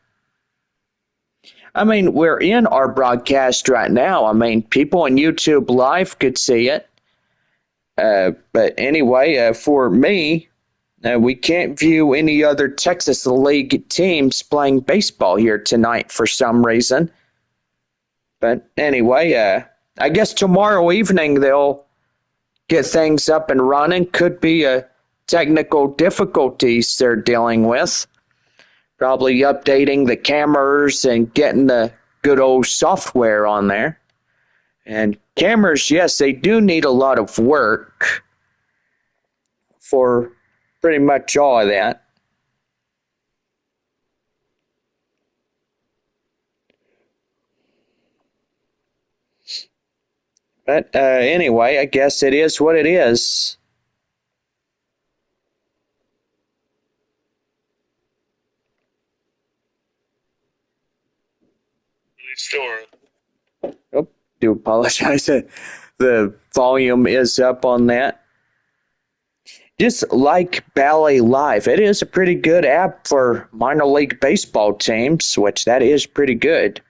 I mean, we're in our broadcast right now. I mean, people on YouTube Live could see it. But anyway, for me, we can't view any other Texas League teams playing baseball here tonight for some reason. But anyway, I guess tomorrow evening they'll get things up and running. Could be technical difficulties they're dealing with. Probably updating the cameras and getting the good old software on there. And cameras, yes, they do need a lot of work for pretty much all of that. But anyway, I guess it is what it is. Oh, do apologize. The volume is up on that. Just like Ballet Live, it is a pretty good app for minor league baseball teams, which that is pretty good.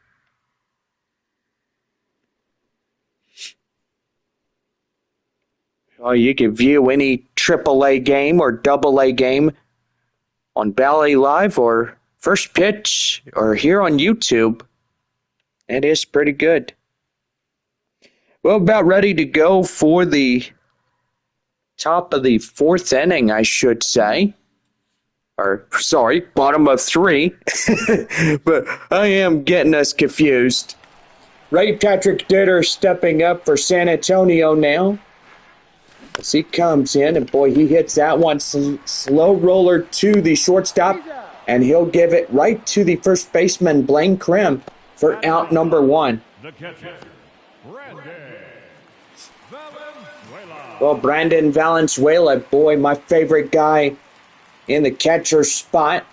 You can view any AAA game or AA game on Ballet Live or First Pitch or here on YouTube. It is pretty good. Well, about ready to go for the top of the fourth inning, I should say. Or, sorry, bottom of three. But I am getting us confused. Ray Patrick Ditter stepping up for San Antonio now. As he comes in, and boy, he hits that one slow roller to the shortstop, and he'll give it right to the first baseman, Blaine Krim, for out number one. The catcher, Brandon Valenzuela. Well, Brandon Valenzuela, boy, my favorite guy in the catcher spot.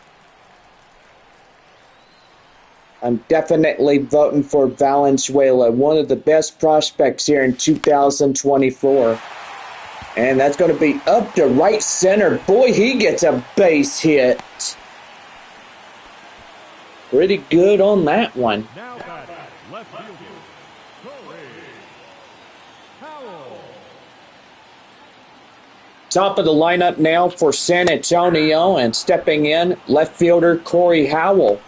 I'm definitely voting for Valenzuela, one of the best prospects here in 2024. And that's going to be up to right center. Boy, he gets a base hit. Pretty good on that one. Now batting, left fielder, Corey Howell. Top of the lineup now for San Antonio, and stepping in, left fielder Corey Howell.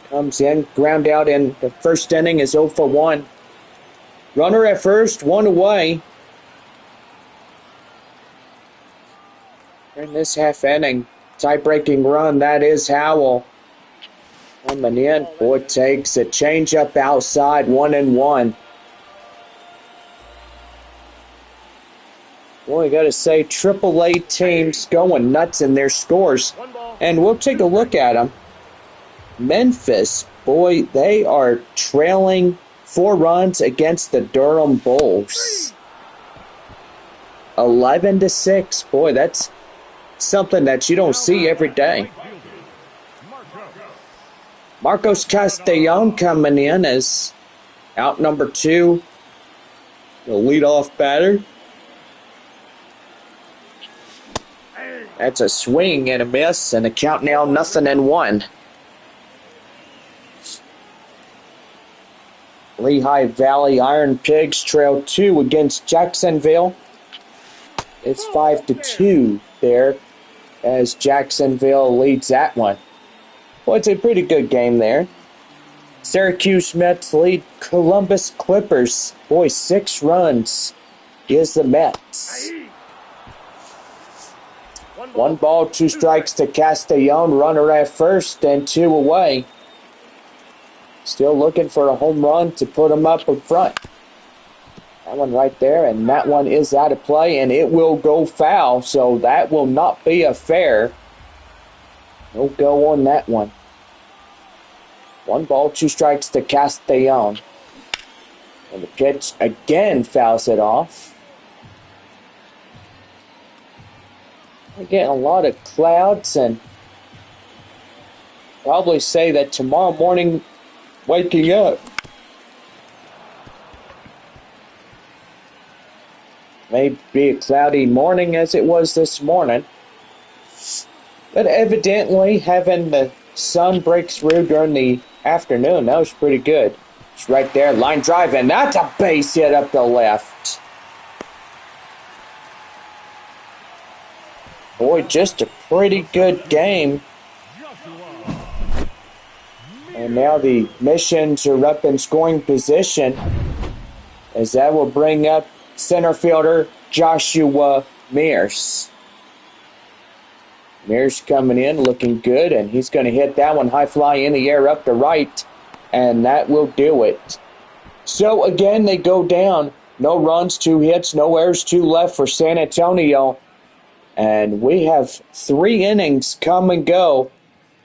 Comes in, ground out in the first inning is 0 for 1. Runner at first, one away. In this half inning, tie-breaking run, that is Howell. Coming in, boy, takes a changeup outside, 1-1. Boy, I gotta say, AAA teams going nuts in their scores. And we'll take a look at them. Memphis, boy, they are trailing 4 runs against the Durham Bulls. 11-6, boy, that's something that you don't see every day. Marcos Castellon coming in as out number 2, the leadoff batter. That's a swing and a miss, and a count now 0-1. Lehigh Valley Iron Pigs trail 2 against Jacksonville. It's 5-2 there as Jacksonville leads that one. Well, it's a pretty good game there. Syracuse Mets lead Columbus Clippers. Boy, 6 runs is the Mets. 1 ball, 2 strikes to Castellon. Runner at first and 2 away. Still looking for a home run to put him up in front. That one right there, and that one is out of play, and it will go foul, so that will not be a fair. No go on that one. 1 ball, 2 strikes to Castellon. And the pitch again fouls it off. We're getting a lot of clouds and probably say that tomorrow morning, waking up, may be a cloudy morning as it was this morning. But evidently, having the sun break through during the afternoon, that was pretty good. It's right there, line drive, and that's a base hit up the left. Boy, just a pretty good game. And now the Missions are up in scoring position, as that will bring up center fielder Joshua Mears. Mears coming in looking good, and he's going to hit that one high fly in the air up to right, and that will do it. So again, they go down. No runs, 2 hits, no errors, 2 left for San Antonio. And we have 3 innings come and go.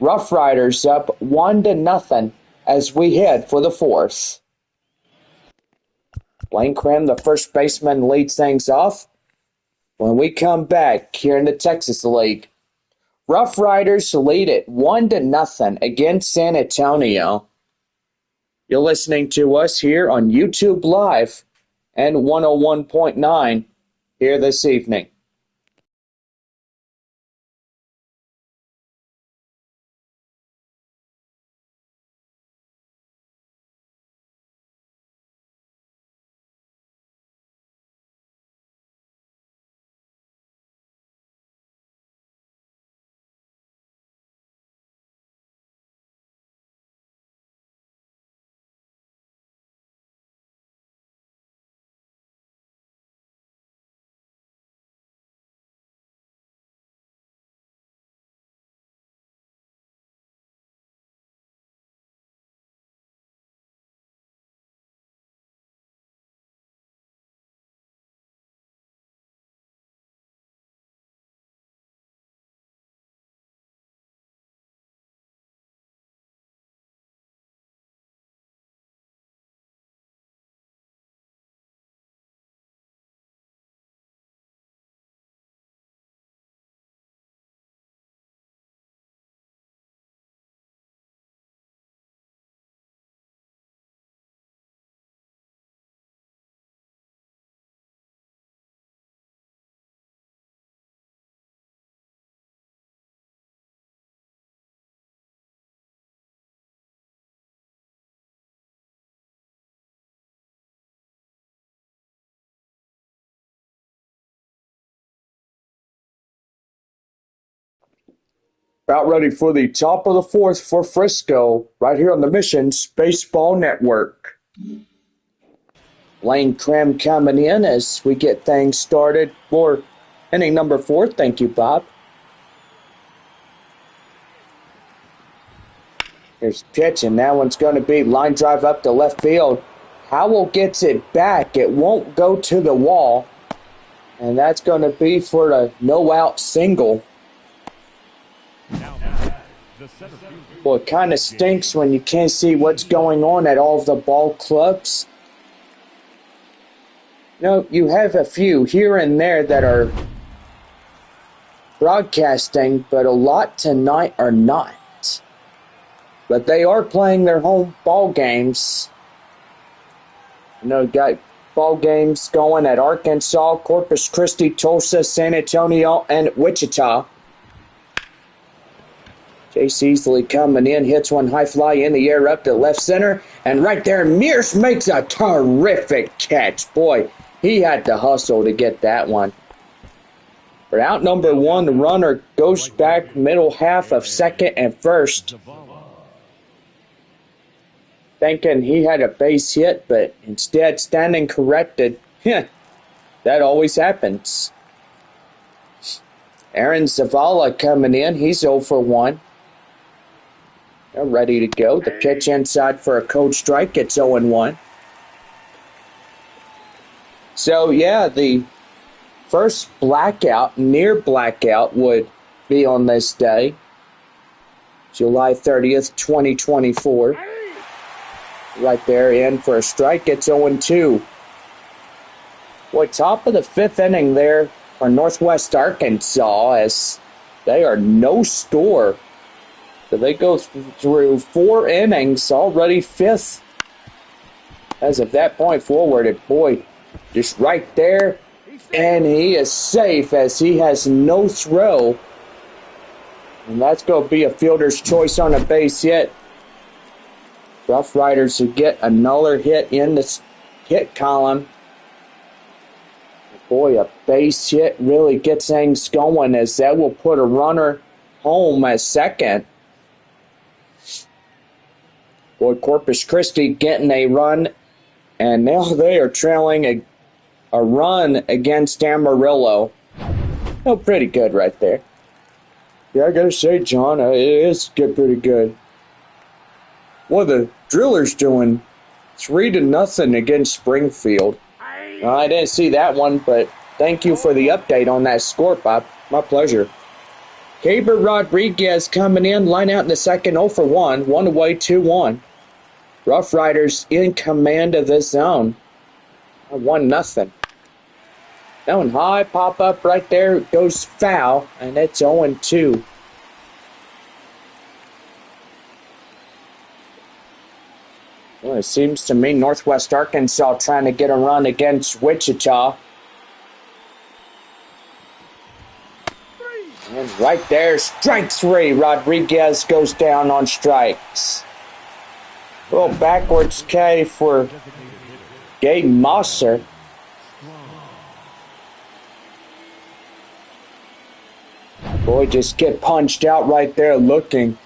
RoughRiders up 1-0 as we head for the 4th. Blaine Cram, the first baseman, leads things off. When we come back here in the Texas League, RoughRiders lead it 1-0 against San Antonio. You're listening to us here on YouTube Live and 101.9 here this evening. About ready for the top of the 4th for Frisco, right here on the Missions Baseball Network. Blaine Cram coming in as we get things started for inning number 4. Thank you, Bob. Here's pitch, and that one's going to be line drive up to left field. Howell gets it back. It won't go to the wall, and that's going to be for a no-out single. Well, it kind of stinks when you can't see what's going on at all of the ball clubs. You know, you have a few here and there that are broadcasting, but a lot tonight are not. But they are playing their home ball games. You know, got ball games going at Arkansas, Corpus Christi, Tulsa, San Antonio, and Wichita. Chase Easley coming in, hits one high fly in the air up to left center, and right there, Mears makes a terrific catch. Boy, he had to hustle to get that one. For out number 1, the runner goes back middle half of second and first, thinking he had a base hit, but instead standing corrected. That always happens. Aaron Zavala coming in, he's 0 for 1. They're ready to go. The pitch inside for a cold strike. It's 0-1. So, yeah, the first blackout, near blackout, would be on this day, July 30th, 2024. Right there, in for a strike. It's 0-2. Boy, top of the 5th inning there for Northwest Arkansas, as they are no score So they go through 4 innings, already 5th as of that point forward. And boy, just right there. And he is safe as he has no throw. And that's going to be a fielder's choice on a base hit. RoughRiders will get another hit in the hit column. Boy, a base hit really gets things going as that will put a runner home at second. Boy, Corpus Christi getting a run, and now they are trailing a run against Amarillo. Oh, pretty good right there. Yeah, I gotta say, John, it is pretty good. What are the Drillers doing? 3-0 against Springfield. I didn't see that one, but thank you for the update on that score, Bob. My pleasure. Caber Rodriguez coming in, line out in the second, 0 for 1, 1 away, 2-1. RoughRiders in command of this zone. 1-0. That one high, pop up right there, goes foul, and it's 0-2. Well, it seems to me Northwest Arkansas trying to get a run against Wichita. And right there, strike 3. Rodriguez goes down on strikes. A little backwards K for Gabe Mosser. Boy, just get punched out right there looking.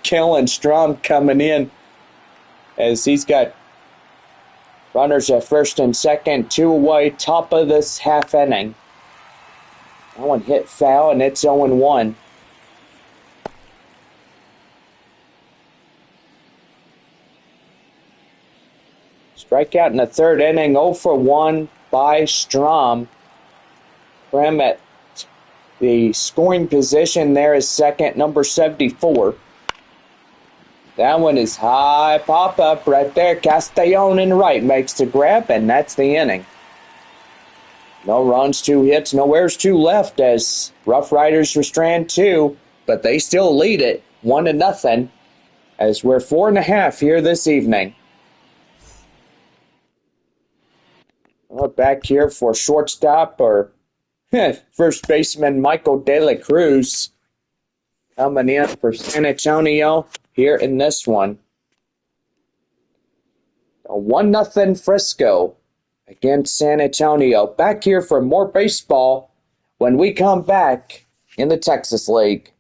Kellen Strom coming in as he's got runners at first and second, 2 away, top of this half inning. That one hit foul, and it's 0-1. Strikeout in the third inning, 0 for 1 by Strom. Prem at the scoring position there is second, number 74. That one is high, pop up right there. Castellon in right makes the grab, and that's the inning. No runs, 2 hits, no errors, 2 left as RoughRiders restrained 2, but they still lead it 1-0 as we're 4.5 here this evening. Back here for shortstop or first baseman Michael De La Cruz coming in for San Antonio here in this one. A 1-0 Frisco against San Antonio. Back here for more baseball when we come back in the Texas League.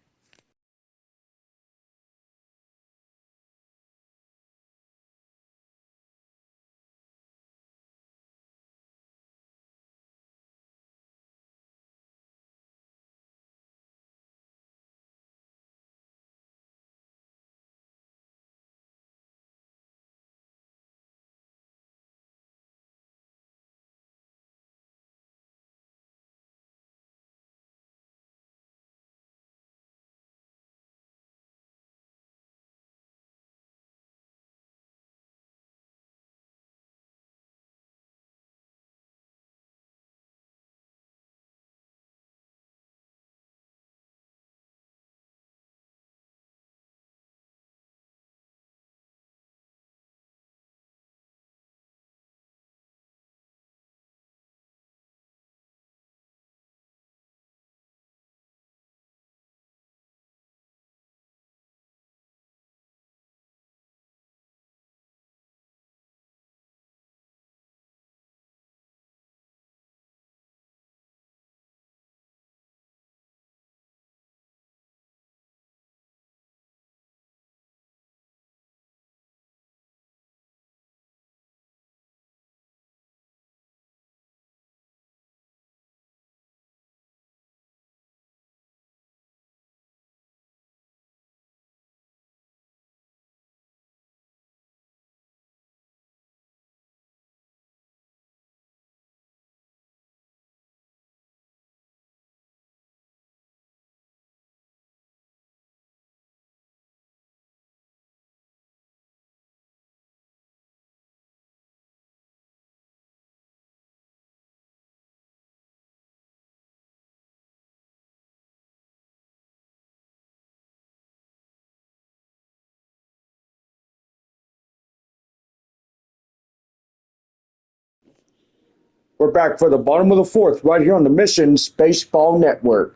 We're back for the bottom of the fourth right here on the Missions Baseball Network.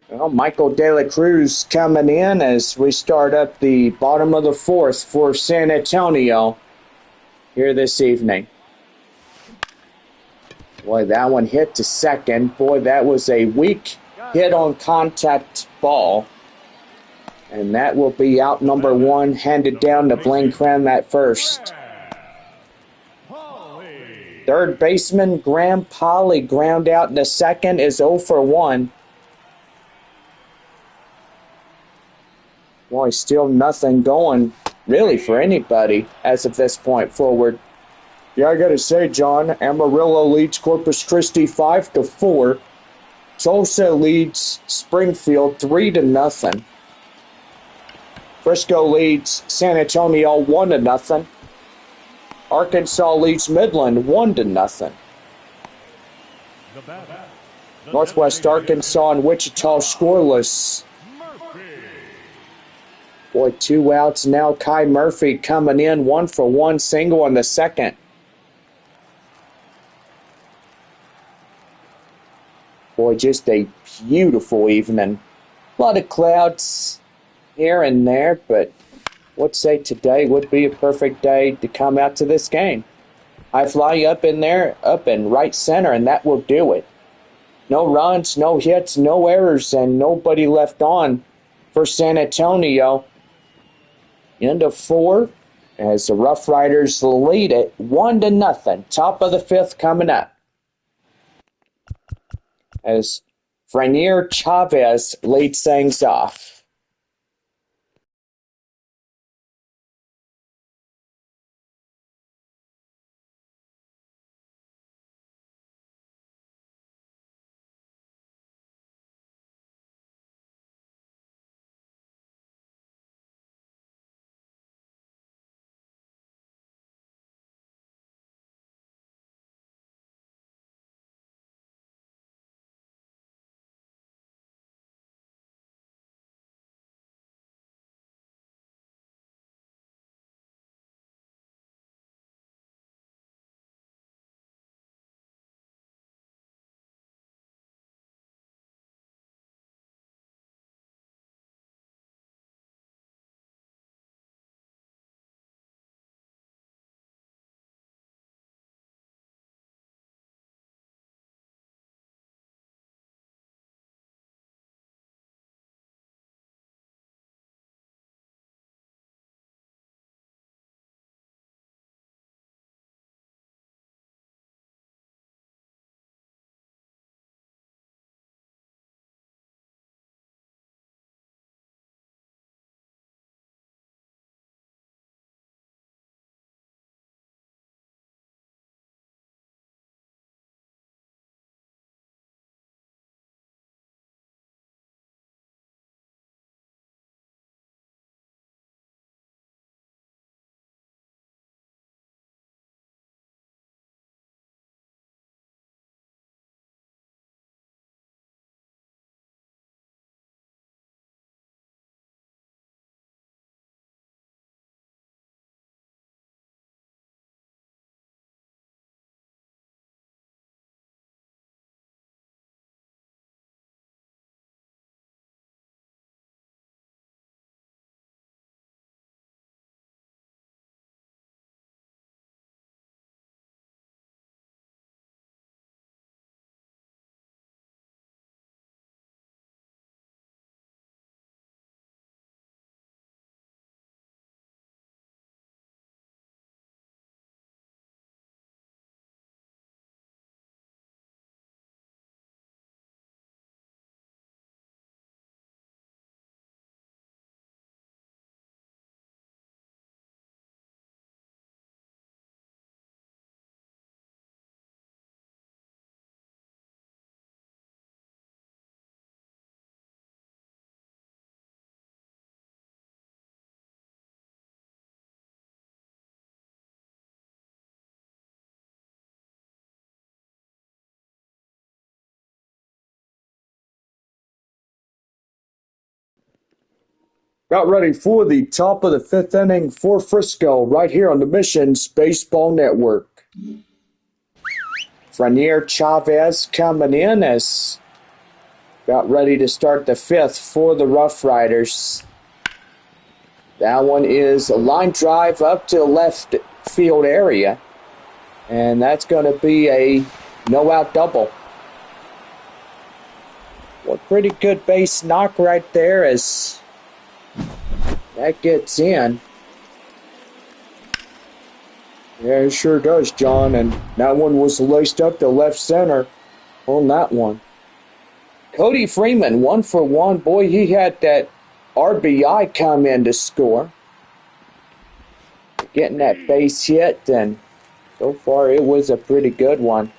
Well, Michael De La Cruz coming in as we start up the bottom of the fourth for San Antonio here this evening. Boy, that one hit to second. Boy, that was a weak hit on contact ball. And that will be out number one, handed down to Blaine Cram at first. Third baseman Graham Polly ground out in the second is 0 for 1. Boy, still nothing going really for anybody as of this point forward. Yeah, I gotta say, John, Amarillo leads Corpus Christi 5-4. Tulsa leads Springfield 3-0. Frisco leads San Antonio 1-0. Arkansas leads Midland 1-0. Northwest Arkansas and Wichita scoreless. Boy, 2 outs now. Kai Murphy coming in, 1 for 1 single in the second. Boy, just a beautiful evening. A lot of clouds here and there, but would say today would be a perfect day to come out to this game. I fly up in there, up in right center, and that will do it. No runs, no hits, no errors, and nobody left on for San Antonio. End of 4 as the RoughRiders lead it 1-0. Top of the 5th coming up as Frenier Chavez leads things off. Got ready for the top of the 5th inning for Frisco right here on the Missions Baseball Network. Frenier Chavez coming in as got ready to start the fifth for the RoughRiders. That one is a line drive up to the left field area. And that's going to be a no-out double. Well, pretty good base knock right there as that gets in. Yeah, it sure does, John. And that one was laced up to left center on that one. Cody Freeman, 1 for 1. Boy, he had that RBI come in to score. Getting that base hit, and so far it was a pretty good one.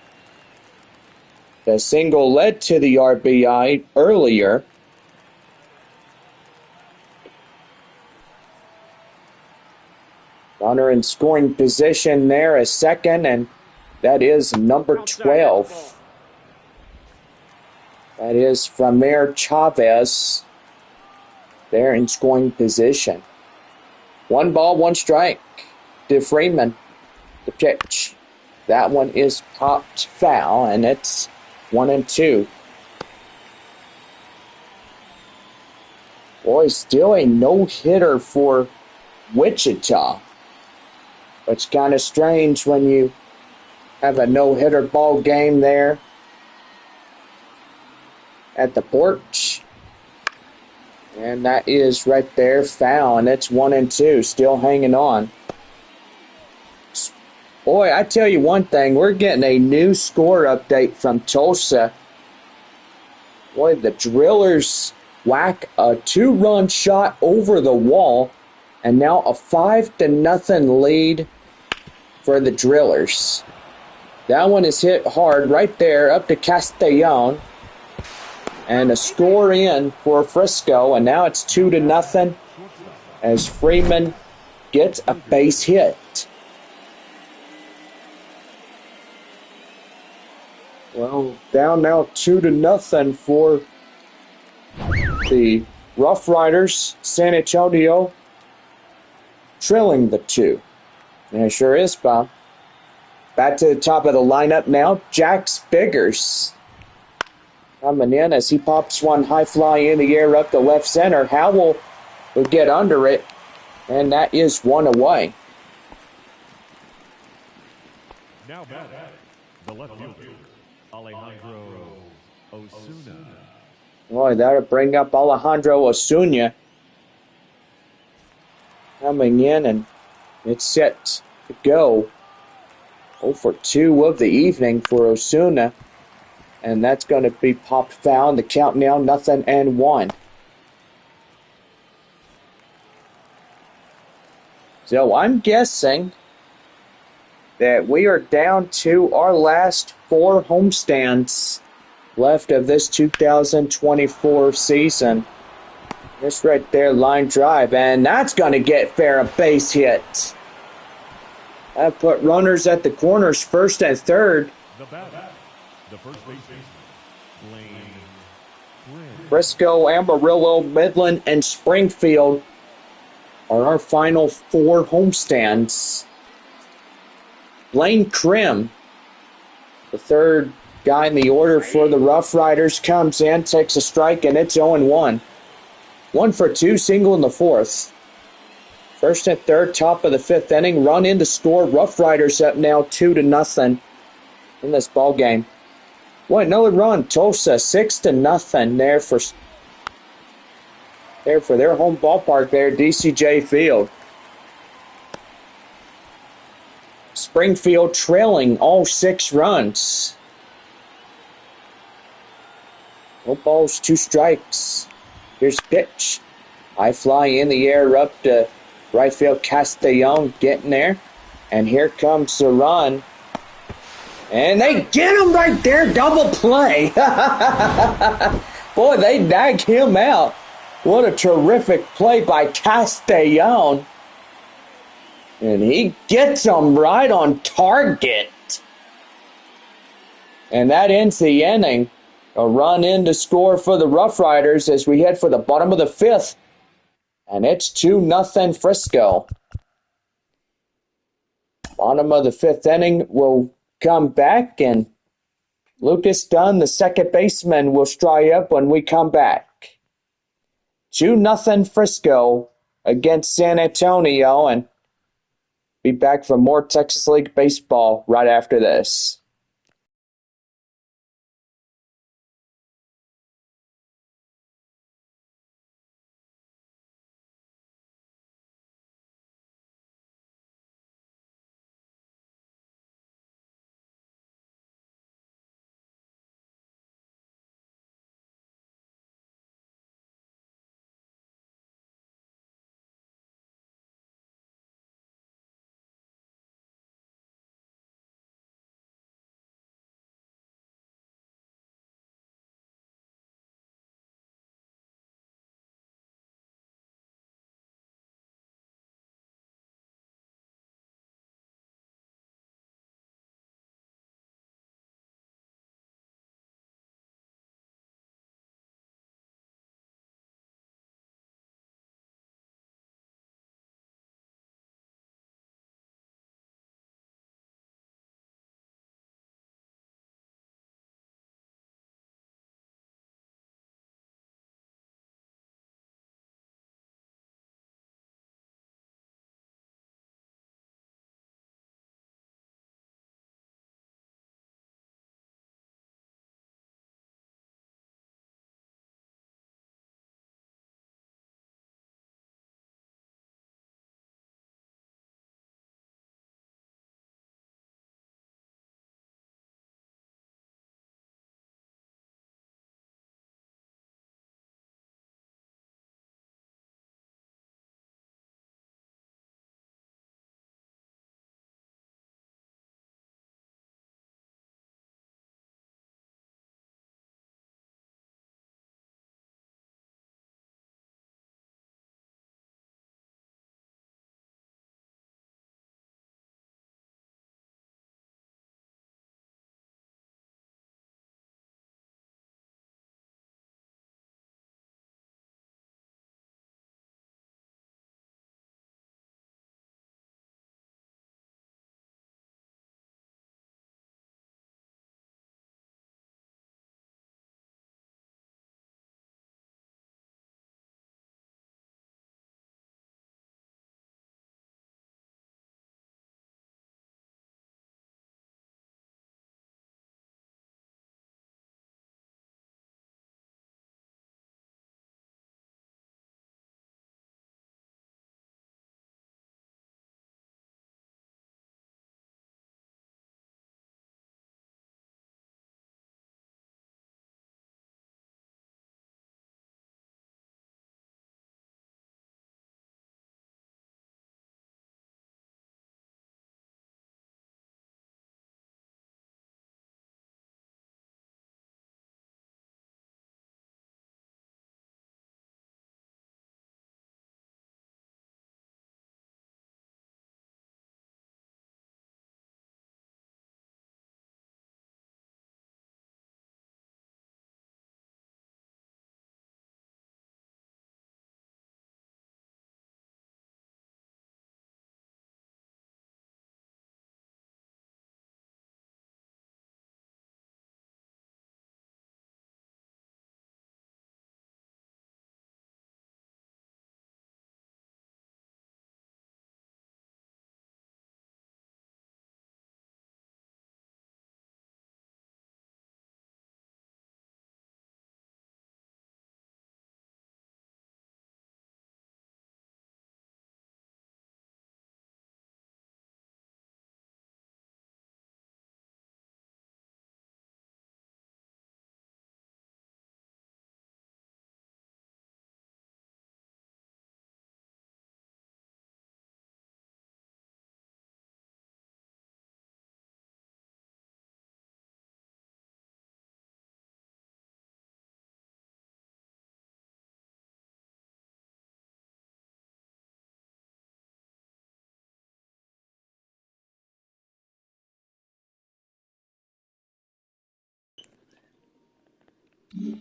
The single led to the RBI earlier. Runner in scoring position there, a second, and that is number 12. That is Framir Chavez there in scoring position. 1 ball, 1 strike to Freeman. The pitch. That one is popped foul, and it's 1-2. Boy, still a no-hitter for Wichita. It's kind of strange when you have a no-hitter ball game there at the porch. And that is right there, foul, and it's 1-2, still hanging on. Boy, I tell you one thing, we're getting a new score update from Tulsa. Boy, the Drillers whack a 2-run shot over the wall, and now a 5-0 lead for the Drillers. That one is hit hard right there up to Castellon. And a score in for Frisco, and now it's 2-0 as Freeman gets a base hit. Well, down now 2-0 for the RoughRiders. San Antonio trailing the 2. Yeah, it sure is, Bob. Back to the top of the lineup now, Jax Biggers coming in as he pops one high fly in the air up to left center. Howell will get under it, and that is 1 away. Now back, the left fielder, Alejandro Osuna. Boy, that'll bring up Alejandro Osuna coming in, and it's set to go. 0 for 2 of the evening for Osuna. And that's going to be popped foul. The count now 0-1. So I'm guessing that we are down to our last 4 homestands left of this 2024 season. This right there, line drive, and that's going to get fair a base hit. That put runners at the corners, first and third. The batter, the first baseman, Blaine Quinn. Frisco, Amarillo, Midland, and Springfield are our final 4 homestands. Blaine Krim, the third guy in the order for the RoughRiders, comes in, takes a strike, and it's 0-1. 1 for 2, single in the 4th. First and third, top of the 5th inning, run in to score. RoughRiders up now 2-0 in this ball game. What another run, Tulsa 6-0 there for their home ballpark there, DCJ Field. Springfield trailing all 6 runs. No balls, 2 strikes. Here's pitch. High fly in the air up to right field. Castellon getting there. And here comes the run. And they get him right there. Double play. Boy, they dag him out. What a terrific play by Castellon. And he gets him right on target. And that ends the inning. A run in to score for the RoughRiders as we head for the bottom of the 5th. And it's 2-0 Frisco. Bottom of the 5th inning will come back, and Lucas Dunn, the second baseman, will strike up when we come back. 2-0 Frisco against San Antonio, and be back for more Texas League baseball right after this.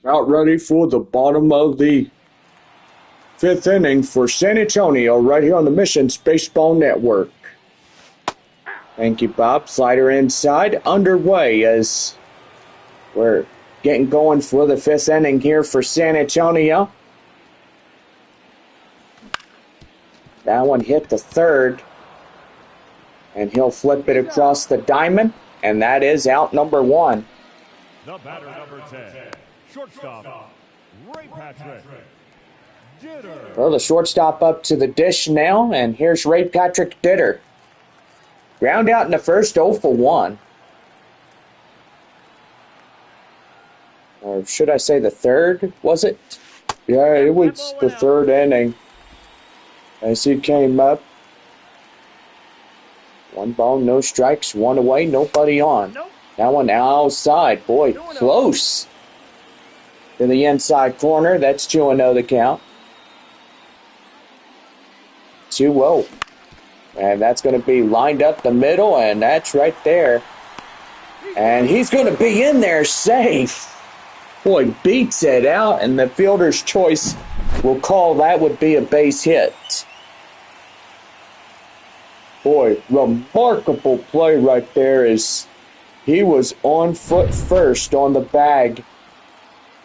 About ready for the bottom of the fifth inning for San Antonio right here on the Missions Baseball Network. Thank you, Bob. Slider inside, underway as We're getting going for the fifth inning here for San Antonio. That one hit the third, and he'll flip it across the diamond, and that is out number one. The batter, number 10, shortstop, Ray Patrick. Ditter. Well, the shortstop up to the dish now, and here's Ray Patrick Ditter. Ground out in the first, 0 for 1. Or should I say the third, was it? Yeah, it was the third inning. As he came up. 1 ball, no strikes, 1 away, nobody on. That one outside. Boy, close to the inside corner. That's 2-0 the count. 2-0. And that's going to be lined up the middle, and that's right there. And he's going to be in there safe. Boy, beats it out, and the fielder's choice will call that would be a base hit. Boy, remarkable play right there as he was on foot first on the bag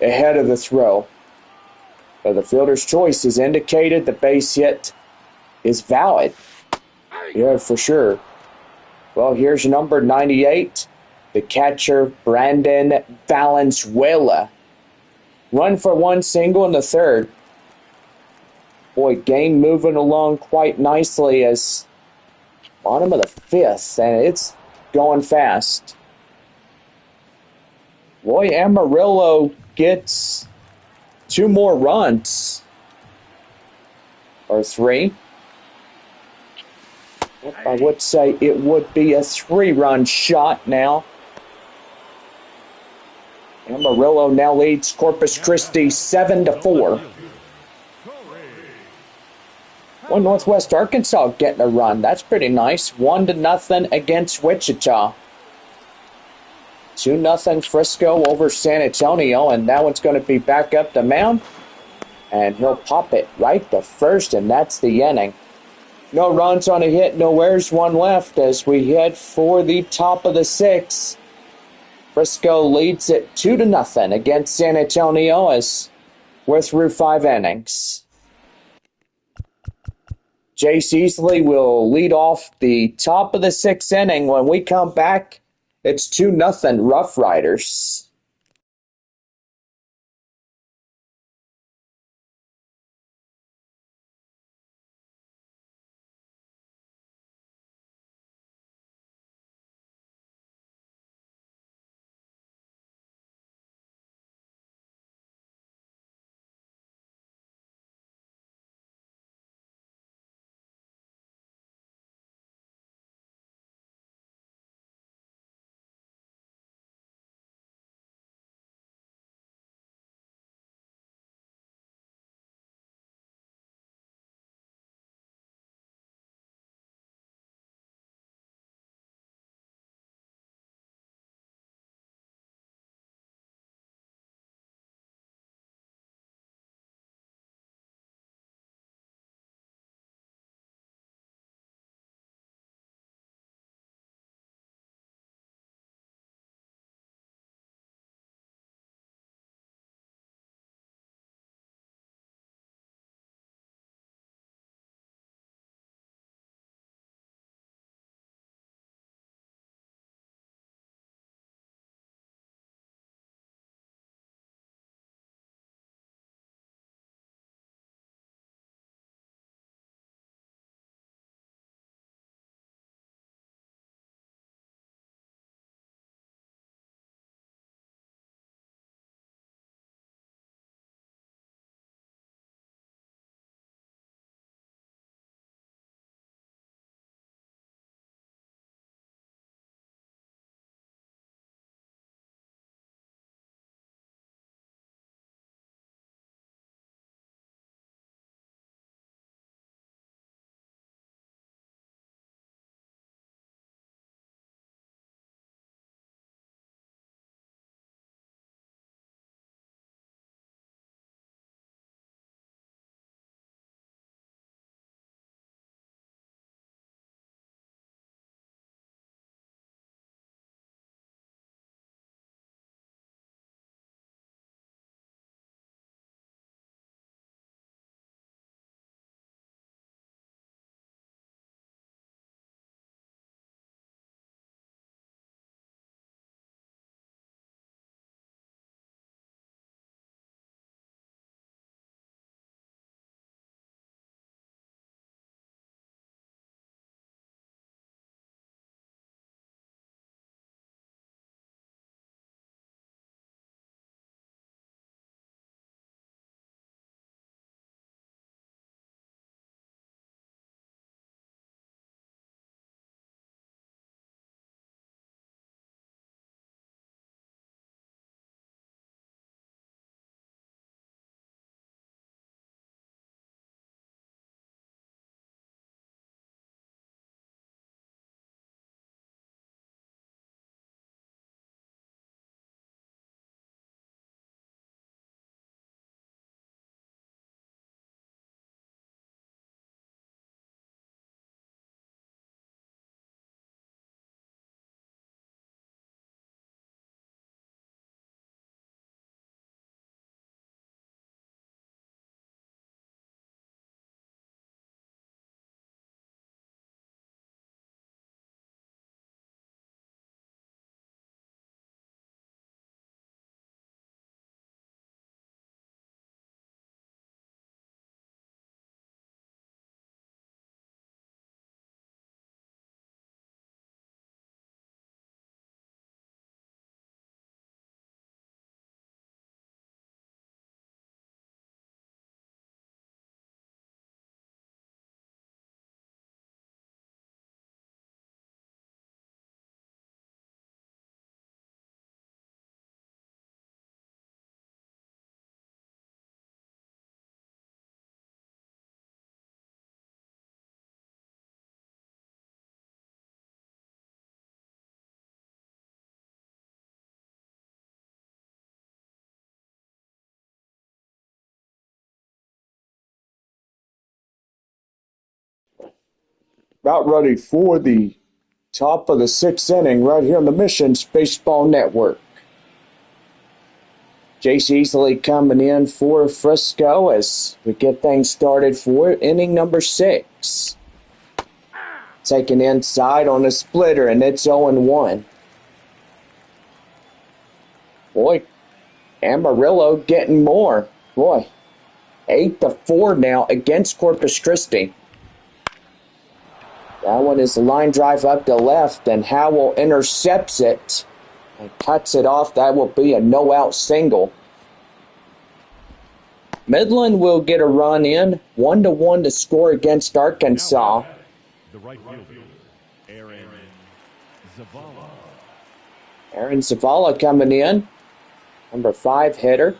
Ahead of the throw. But the fielder's choice is indicated. The base hit is valid. Yeah, for sure. Well, here's number 98, the catcher, Brandon Valenzuela. Run for 1 single in the third. Boy, game moving along quite nicely as bottom of the fifth, and it's going fast. Boy, Amarillo gets 2 more runs. Or 3. I would say it would be a 3-run shot now. Amarillo now leads Corpus Christi 7-4. Well, Northwest Arkansas getting a run. That's pretty nice. 1-0 against Wichita. 2-0 Frisco over San Antonio, and that one's going to be back up the mound. And he'll pop it right to first, and that's the inning. No runs on a hit, no errors, 1 left as we head for the top of the 6th. Frisco leads it 2-0 against San Antonio as we're through 5 innings. Jace Easley will lead off the top of the 6th inning. When we come back, it's 2-0 RoughRiders. About ready for the top of the 6th inning right here on the Missions Baseball Network. Jace Easley coming in for Frisco as we get things started for inning number 6. Taken inside on a splitter, and it's 0-1. Boy, Amarillo getting more. Boy, 8-4 now against Corpus Christi. That one is a line drive up to left, and Howell intercepts it and cuts it off. That will be a no-out single. Midland will get a run in, 1-1 to score against Arkansas. The right fielder, Aaron Zavala. Aaron Zavala coming in, number 5 hitter.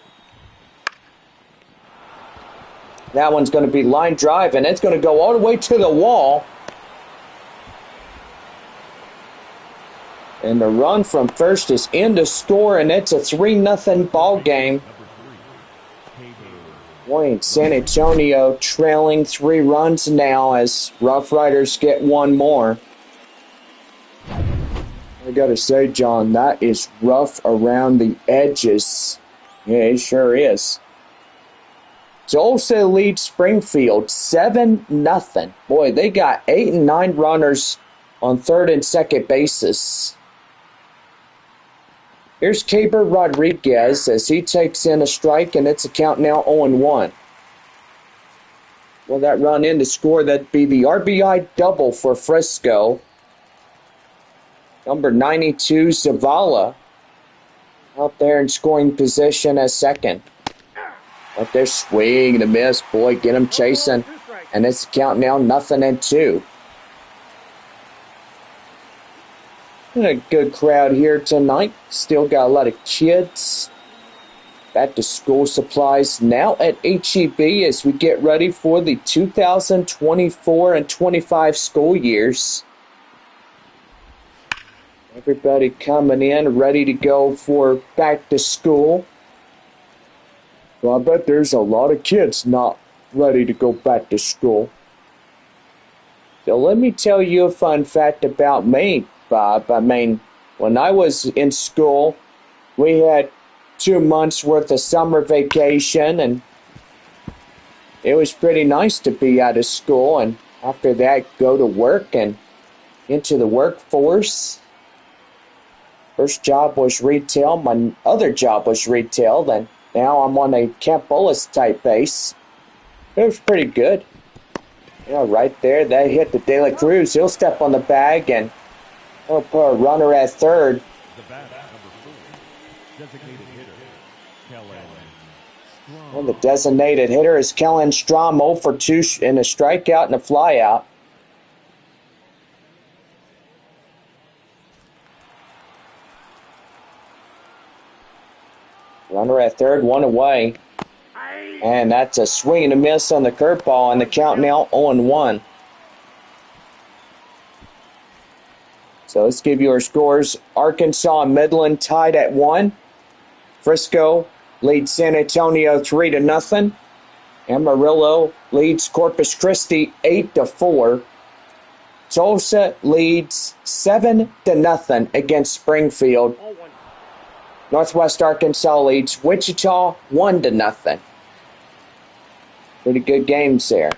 That one's going to be line drive, and it's going to go all the way to the wall. And the run from first is in to score, and it's a 3-0 ball game. Boy, San Antonio trailing 3 runs now as RoughRiders get one more. I gotta say, John, that is rough around the edges. Yeah, it sure is. Tulsa leads Springfield 7-0. Boy, they got 8 and 9 runners on third and second bases. Here's Caber Rodriguez as he takes in a strike, and it's a count now 0-1. Well, that run in to score, that'd be the RBI double for Frisco. Number 92, Zavala, out there in scoring position as second. Up there, swing and a miss. Boy, get him chasing. And it's a count now 0-2. And a good crowd here tonight. Still got a lot of kids. Back to school supplies now at HEB as we get ready for the 2024 and 25 school years. Everybody coming in, ready to go for back to school. Well, I bet there's a lot of kids not ready to go back to school. So let me tell you a fun fact about me, Bob. I mean, when I was in school, we had 2 months worth of summer vacation, and it was pretty nice to be out of school, and after that go to work and into the workforce. First job was retail, my other job was retail, and now I'm on a Camp Bullis type base. It was pretty good. Right there, they hit the De La Cruz. He'll step on the bag and he'll put a runner at third. The bat, number 4, designated hitter, Kellen Strom. Well, the designated hitter is Kellen Strom, 0 for 2 in a strikeout and a flyout. Runner at third, 1 away. And that's a swing and a miss on the curveball, and the count now 0-1. So let's give you our scores. Arkansas and Midland tied at 1. Frisco leads San Antonio 3-0. Amarillo leads Corpus Christi 8-4. Tulsa leads 7-0 against Springfield. Northwest Arkansas leads Wichita 1-0. Pretty good games there.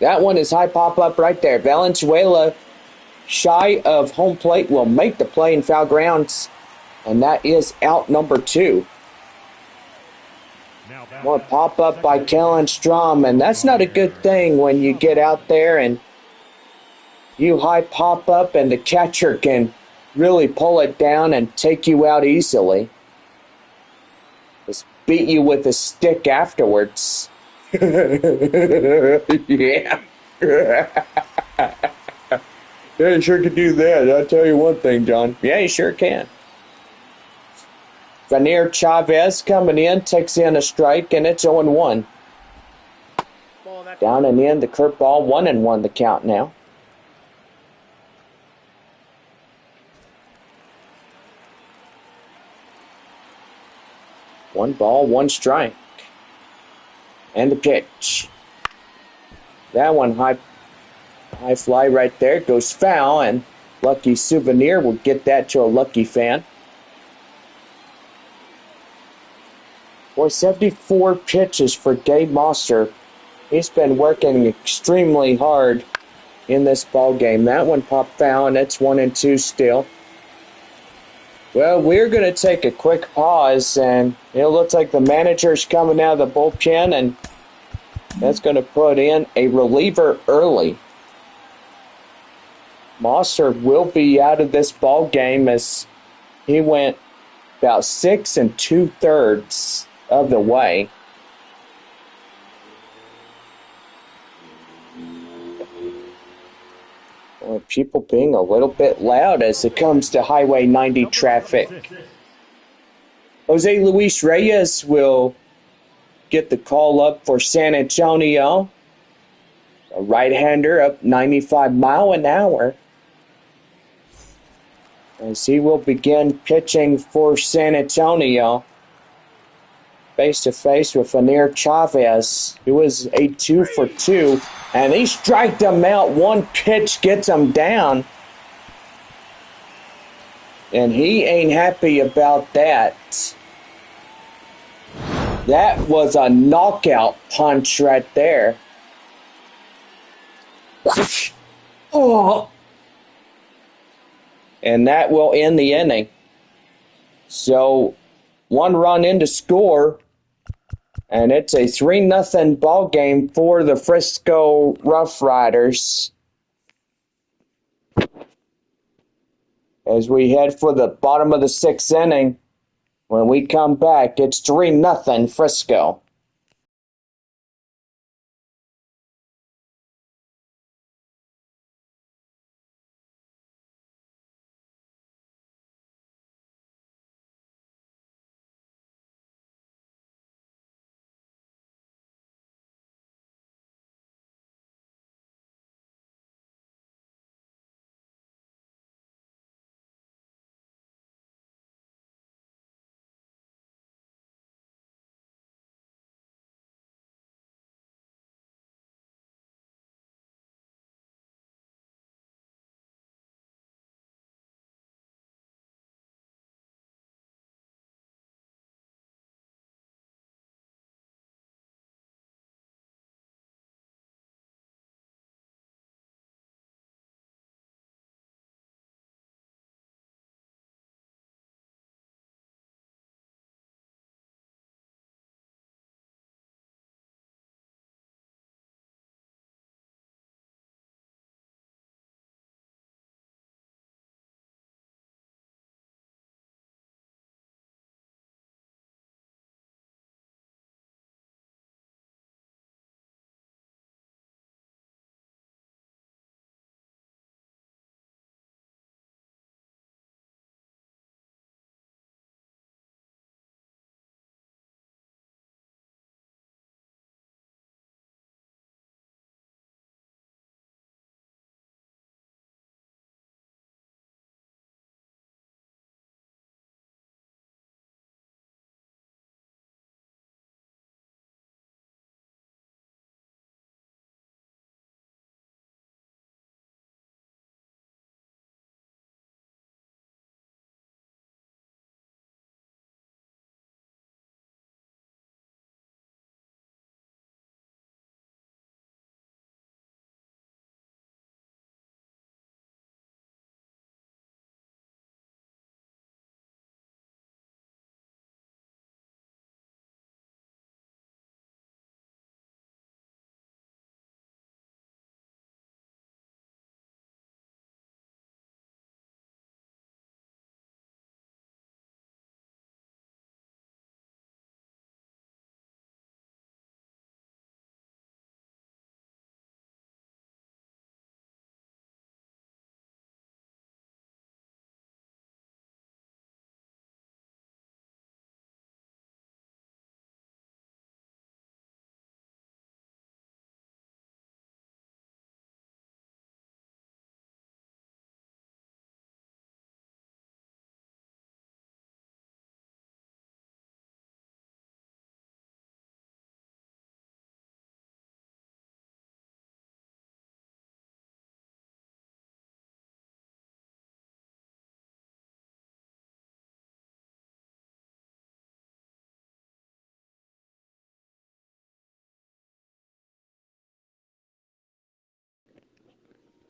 That one is high pop-up right there. Valenzuela, shy of home plate, will make the play in foul grounds. And that is out number 2. More pop-up by Kellen Strom. And that's not a good thing when you get out there and you high pop-up and the catcher can really pull it down and take you out easily. Just beat you with a stick afterwards. Yeah. Yeah, you sure can do that. I'll tell you one thing, John. Yeah, you sure can. Vanir Chavez coming in, takes in a strike, and it's 0-1. Down and in, the curveball, 1-1 the count now. One ball, one strike. And the pitch. That one high high fly right there goes foul, and Lucky Souvenir will get that to a lucky fan. Boy, 74 pitches for Gabe Moster. He's been working extremely hard in this ball game. That one popped foul, and it's 1-2 still. Well, we're going to take a quick pause, and it looks like the manager's coming out of the bullpen, and that's going to put in a reliever early. Moster will be out of this ball game as he went about 6 2/3 of the way. Well, people being a little bit loud as it comes to Highway 90 traffic. Jose Luis Reyes will get the call up for San Antonio. A right-hander up 95 miles an hour. As he will begin pitching for San Antonio. Face-to-face with Fanir Chavez, who is a 2 for 2. And he striked him out. One pitch gets him down. And he ain't happy about that. That was a knockout punch right there. Oh. And that will end the inning. So, 1 run in to score. And it's a 3-0 ball game for the Frisco RoughRiders. As we head for the bottom of the 6th inning, when we come back, it's 3-0 Frisco.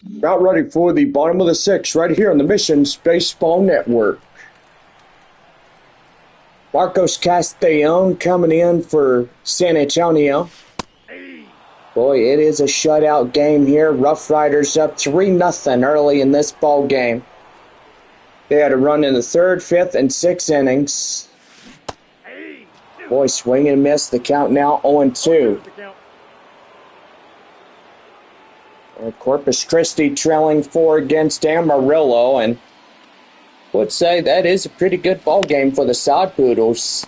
About ready for the bottom of the sixth right here on the Missions Baseball Network. Marcos Castellon coming in for San Antonio. Boy, it is a shutout game here. RoughRiders up 3-0 early in this ball game. They had a run in the third, fifth, and sixth innings. Boy, swing and miss. The count now 0-2. Corpus Christi trailing 4 against Amarillo, and would say that is a pretty good ball game for the Sod Poodles.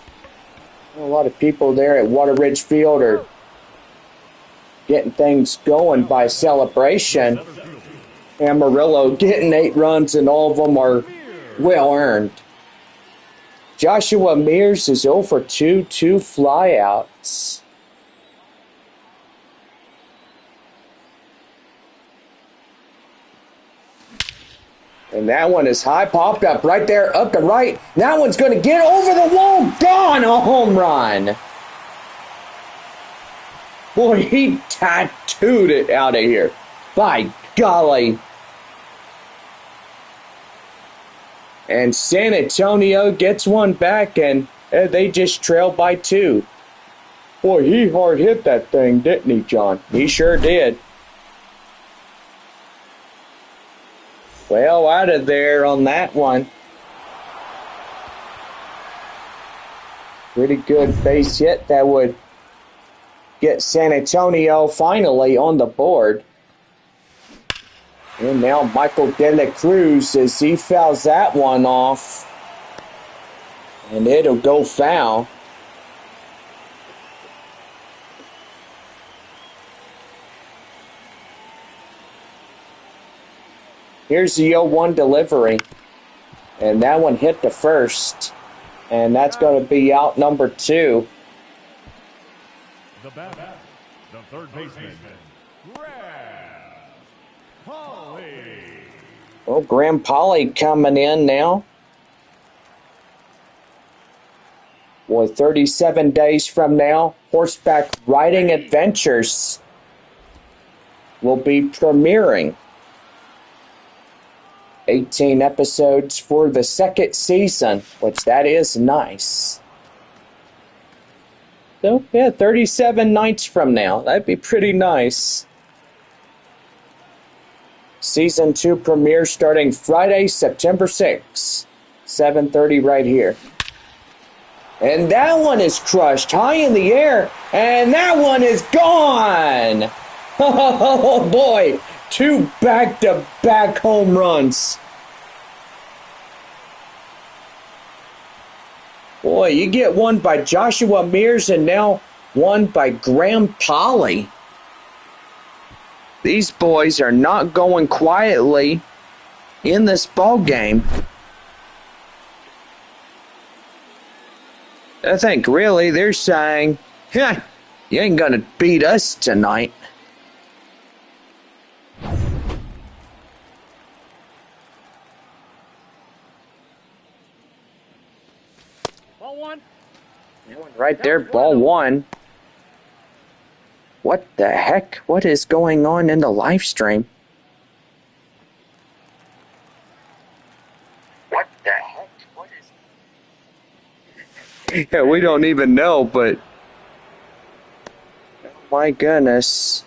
A lot of people there at Water Ridge Field are getting things going by celebration. Amarillo getting 8 runs, and all of them are well earned. Joshua Mears is 0 for 2 flyouts. And that one is high, popped up right there, up the right. That one's going to get over the wall. Gone, a home run. Boy, he tattooed it out of here. By golly. And San Antonio gets one back, and they just trail by 2. Boy, he hard hit that thing, didn't he, John? He sure did. Well out of there on that one. Pretty good base hit that would get San Antonio finally on the board. And now Michael De La Cruz as he fouls that one off. And it'll go foul. Here's the 0-1 delivery. And that one hit the first. And that's going to be out number 2. The batter, the third baseman, Polly. Oh, Graham Polly coming in now. Boy, 37 days from now, Horseback Riding Adventures will be premiering. 18 episodes for the second season, which that is nice. So, yeah, 37 nights from now. That'd be pretty nice. Season 2 premiere starting Friday, September 6th. 7:30 right here. And that one is crushed high in the air, and that one is gone! Oh boy, 2 back-to-back home runs. Boy, you get one by Joshua Mears and now one by Graham Polly. These boys are not going quietly in this ball game. I think really they're saying, "Yeah, you ain't gonna beat us tonight." Ball 1. That one right there, ball 1. What the heck? What is going on in the live stream? What the heck? What is... Yeah, we don't even know, but... Oh my goodness.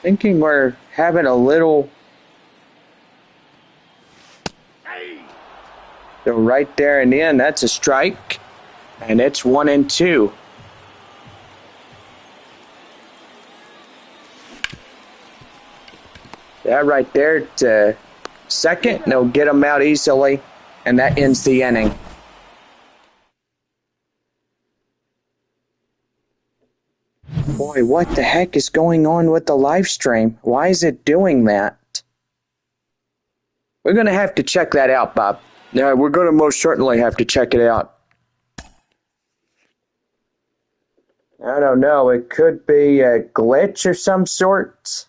Thinking we're having a little... So right there and in, that's a strike. And it's 1-2. That right there to second. And they'll get them out easily. And that ends the inning. Boy, what the heck is going on with the live stream? Why is it doing that? We're going to have to check that out, Bob. Yeah, we're going to most certainly have to check it out. I don't know. It could be a glitch of some sort.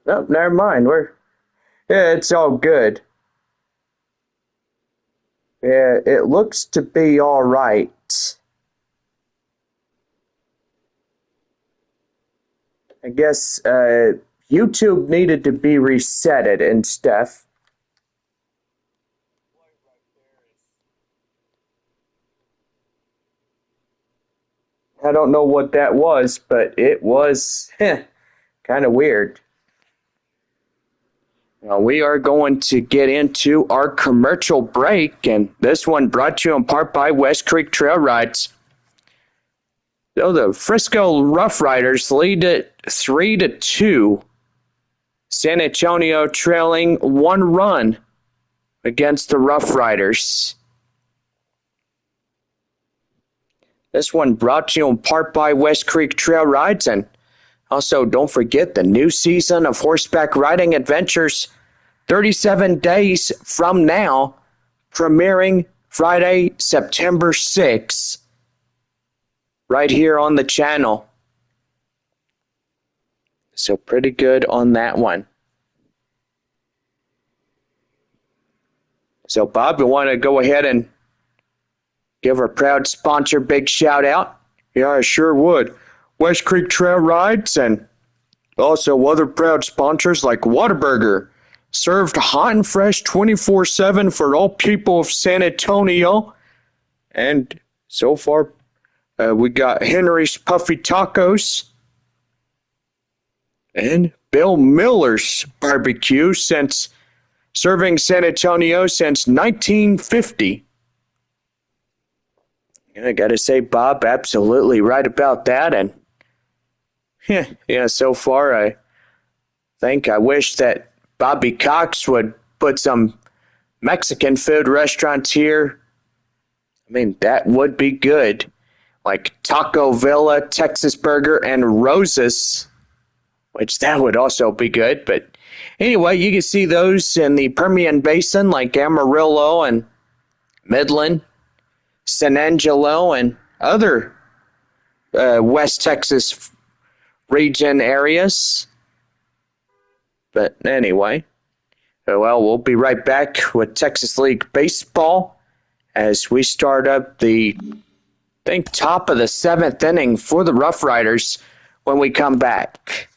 Nope, never mind. Yeah, it's all good. Yeah, it looks to be all right. I guess YouTube needed to be resetted and stuff. I don't know what that was, but it was kind of weird. Now we are going to get into our commercial break, and this one brought to you in part by West Creek Trail Rides. So the Frisco RoughRiders lead it 3-2. San Antonio trailing 1 run against the RoughRiders. This one brought to you in part by West Creek Trail Rides, and also don't forget the new season of horseback riding adventures 37 days from now, premiering Friday, September 6th, right here on the channel. So pretty good on that one. So Bob, you want to go ahead and give our proud sponsor a big shout out? Yeah, I sure would. West Creek Trail Rides and also other proud sponsors like Whataburger. Served hot and fresh 24/7 for all people of San Antonio. And so far, we got Henry's Puffy Tacos and Bill Miller's Barbecue, since serving San Antonio since 1950. I gotta say, Bob, absolutely right about that. And yeah, so far I wish that Bobby Cox would put some Mexican food restaurants here. I mean, that would be good. Like Taco Villa, Texas Burger, and Roses, which that would also be good. But anyway, you can see those in the Permian Basin like Amarillo and Midland, San Angelo, and other West Texas region areas. But anyway, well, we'll be right back with Texas League Baseball as we start up the, I think, top of the 7th inning for the RoughRiders when we come back.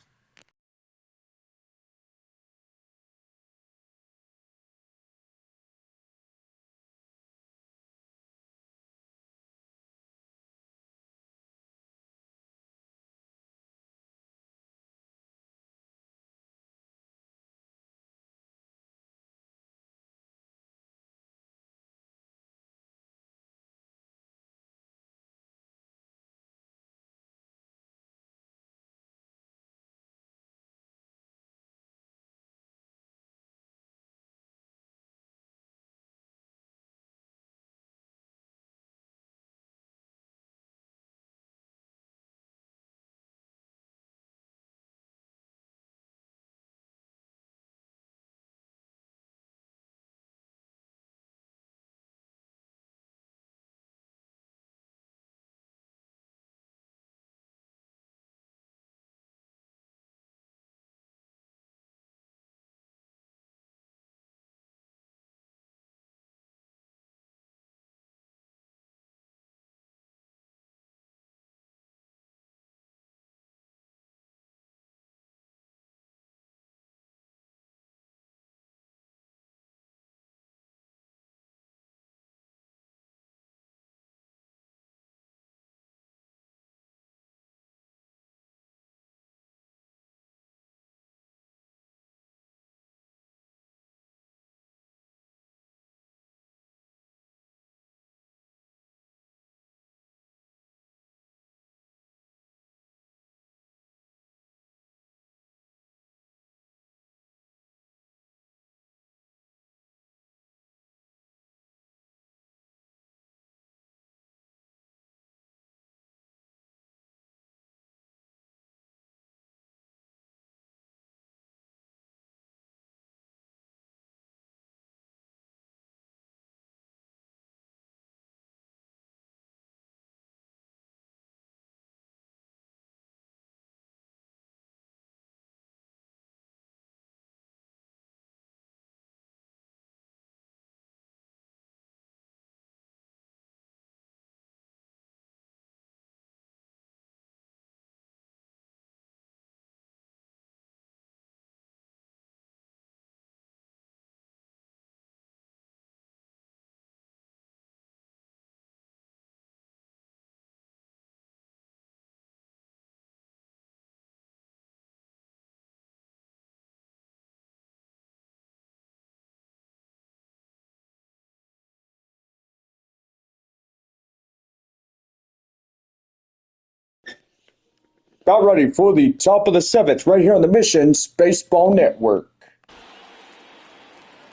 About ready for the top of the seventh right here on the Missions Baseball Network.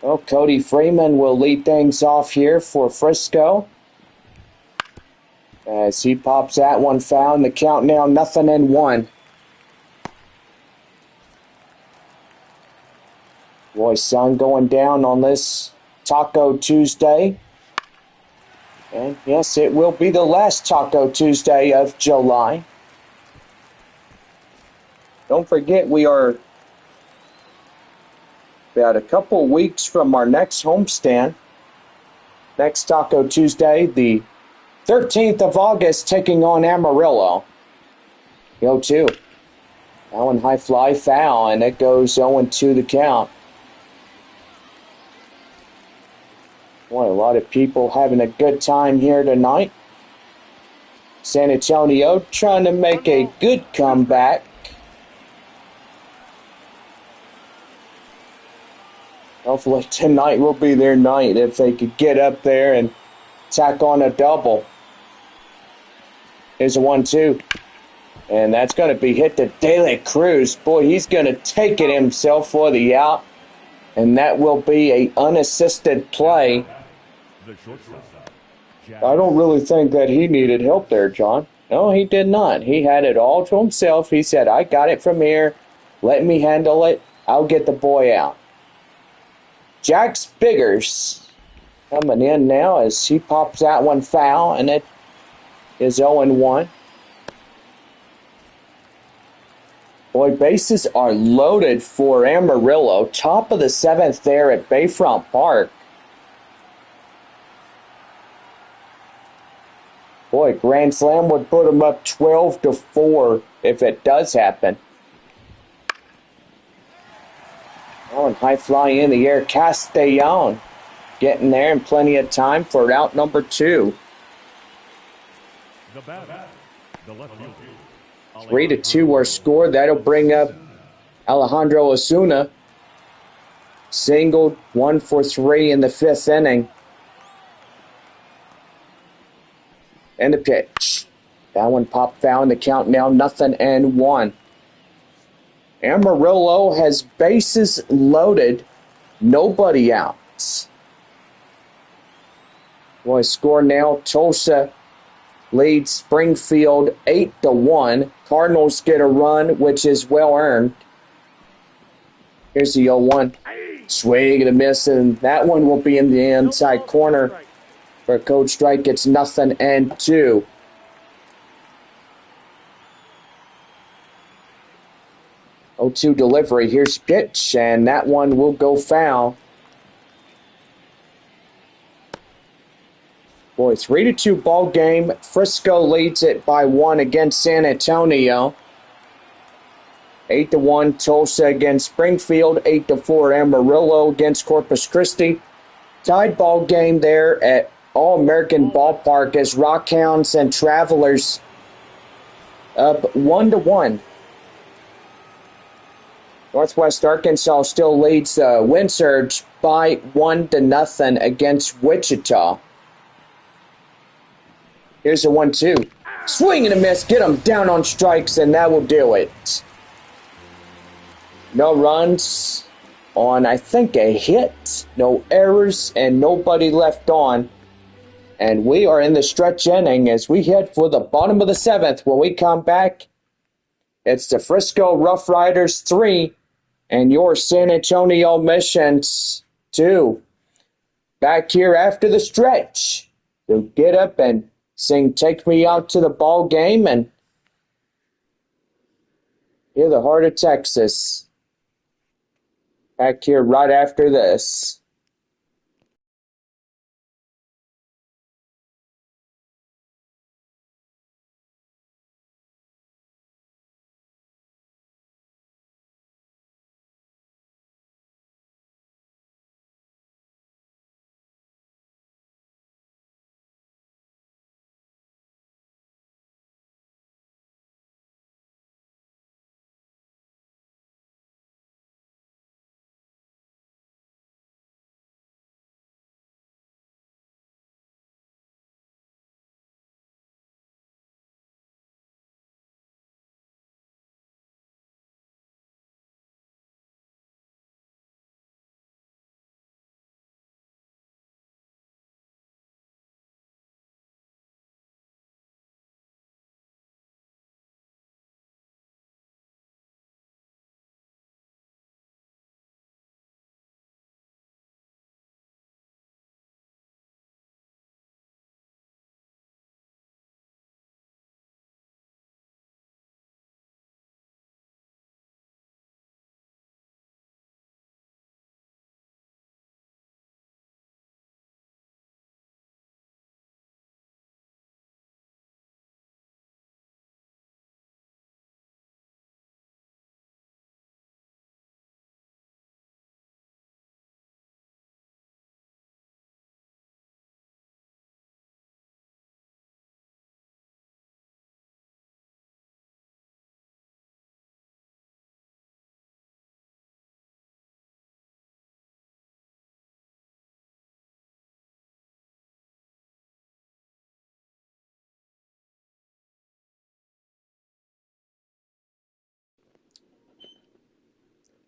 Well, Cody Freeman will lead things off here for Frisco. As he pops that one foul, and the count now 0-1. Boy, sun going down on this Taco Tuesday. And yes, it will be the last Taco Tuesday of July. Don't forget, we are about a couple weeks from our next homestand. Next Taco Tuesday, the 13th of August, taking on Amarillo. 0-2. That one high fly foul, and it goes 0-2 the count. Boy, a lot of people having a good time here tonight. San Antonio trying to make a good comeback. Hopefully tonight will be their night if they could get up there and tack on a double. Here's a 1-2. And that's going to be hit to De La Cruz. Boy, he's going to take it himself for the out. And that will be a unassisted play. I don't really think that he needed help there, John. No, he did not. He had it all to himself. He said, I got it from here. Let me handle it. I'll get the boy out. Jax Biggers coming in now as he pops that one foul, and it is 0-1. Boy, bases are loaded for Amarillo. Top of the seventh there at Bayfront Park. Boy, Grand Slam would put them up 12-4 if it does happen. Oh, and high fly in the air. Castellon getting there in plenty of time for out number 2. The batter, the left fielder. 3-2 our score. That'll bring up Alejandro Osuna. Singled 1 for 3 in the 5th inning. And the pitch. That one popped foul in the count now 0-1. Amarillo has bases loaded. Nobody out. Boy, score now. Tulsa leads Springfield 8-1. Cardinals get a run, which is well earned. Here's the 0-1. Swing and a miss, and that one will be in the inside corner. For Coach Strike, it's 0-2. Oh, 2 delivery. Here's pitch, and that one will go foul. Boy, 3-2 ball game. Frisco leads it by 1 against San Antonio. 8-1 Tulsa against Springfield. 8-4 Amarillo against Corpus Christi. Tied ball game there at All-American Ballpark as Rockhounds and Travelers up 1-1. Northwest Arkansas still leads Wind Surge by 1-0 against Wichita. Here's a 1-2. Swing and a miss. Get him down on strikes, and that will do it. No runs on, I think, a hit. No errors, and nobody left on. And we are in the stretch inning as we head for the bottom of the 7th. When we come back, it's the Frisco RoughRiders 3 and your San Antonio Missions 2. Back here after the stretch. So get up and sing Take Me Out to the Ball Game and hear the Heart of Texas. Back here right after this.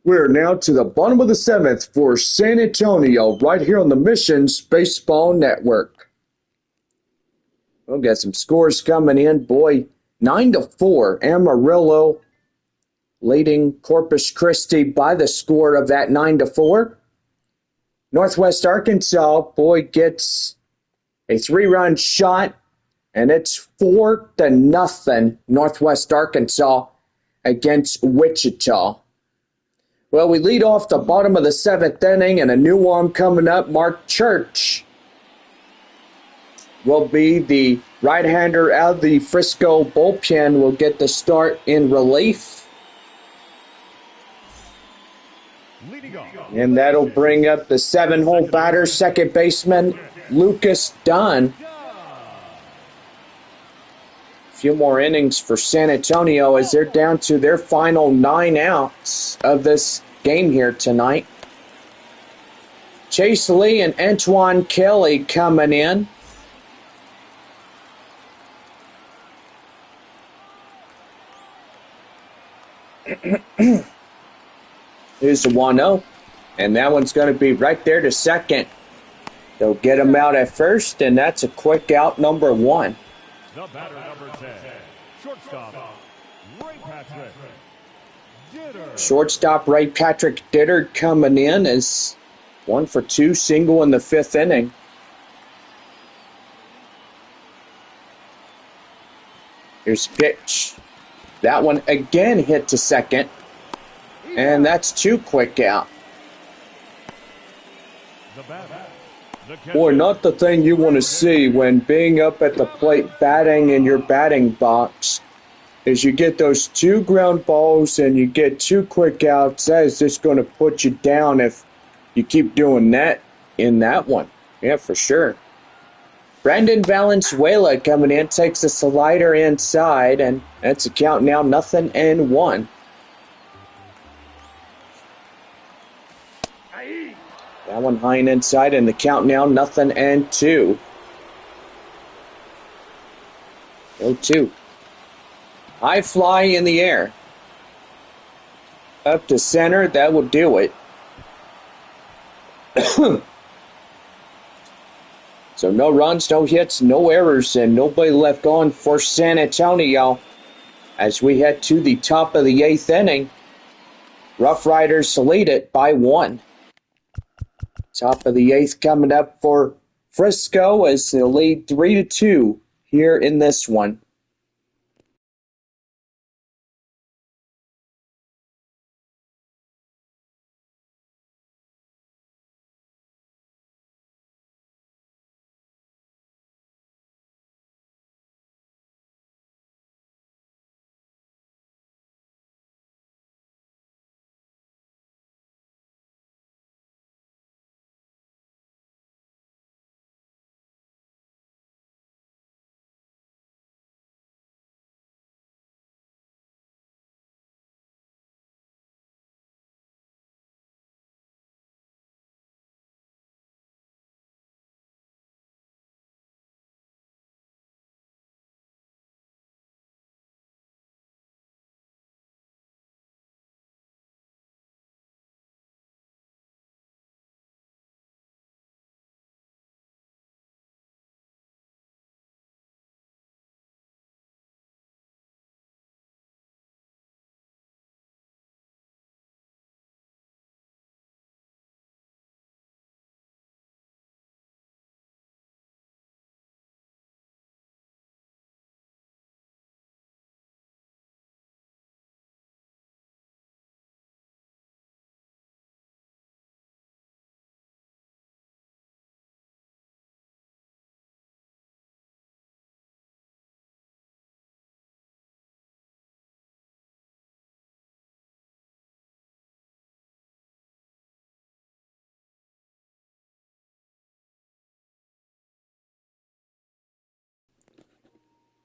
We're now to the bottom of the seventh for San Antonio, right here on the Missions Baseball Network. We'll get some scores coming in. Boy, 9-4, Amarillo leading Corpus Christi by the score of that 9-4. Northwest Arkansas, boy, gets a 3-run shot, and it's 4-0 Northwest Arkansas against Wichita. Well, we lead off the bottom of the seventh inning, and a new arm coming up. Mark Church will be the right-hander out of the Frisco bullpen. Will get the start in relief. And that'll bring up the 7-hole batter, second baseman Lucas Dunn. A few more innings for San Antonio as they're down to their final 9 outs of this game here tonight. Chase Lee and Antoine Kelly coming in. Here's the 1-0, and that one's going to be right there to second. They'll get him out at first, and that's a quick out, number 1. The batter, number 10, shortstop, Ray Patrick Ditter. Shortstop Ray Patrick Ditter coming in as 1 for 2, single in the 5th inning. Here's pitch. That one again hit to second, and that's 2 quick out. Boy, not the thing you want to see when being up at the plate batting in your batting box is you get those 2 ground balls and you get 2 quick outs. That is just going to put you down if you keep doing that in that one. Yeah, for sure. Brandon Valenzuela coming in, takes a slider inside, and that's a count now, 0-1. That one high and inside, and the count now 0-2. 0-2. High fly in the air. Up to center, that will do it. So no runs, no hits, no errors, and nobody left on for San Antonio as we head to the top of the 8th inning. RoughRiders lead it by 1. Top of the 8th coming up for Frisco as they lead 3-2 here in this one.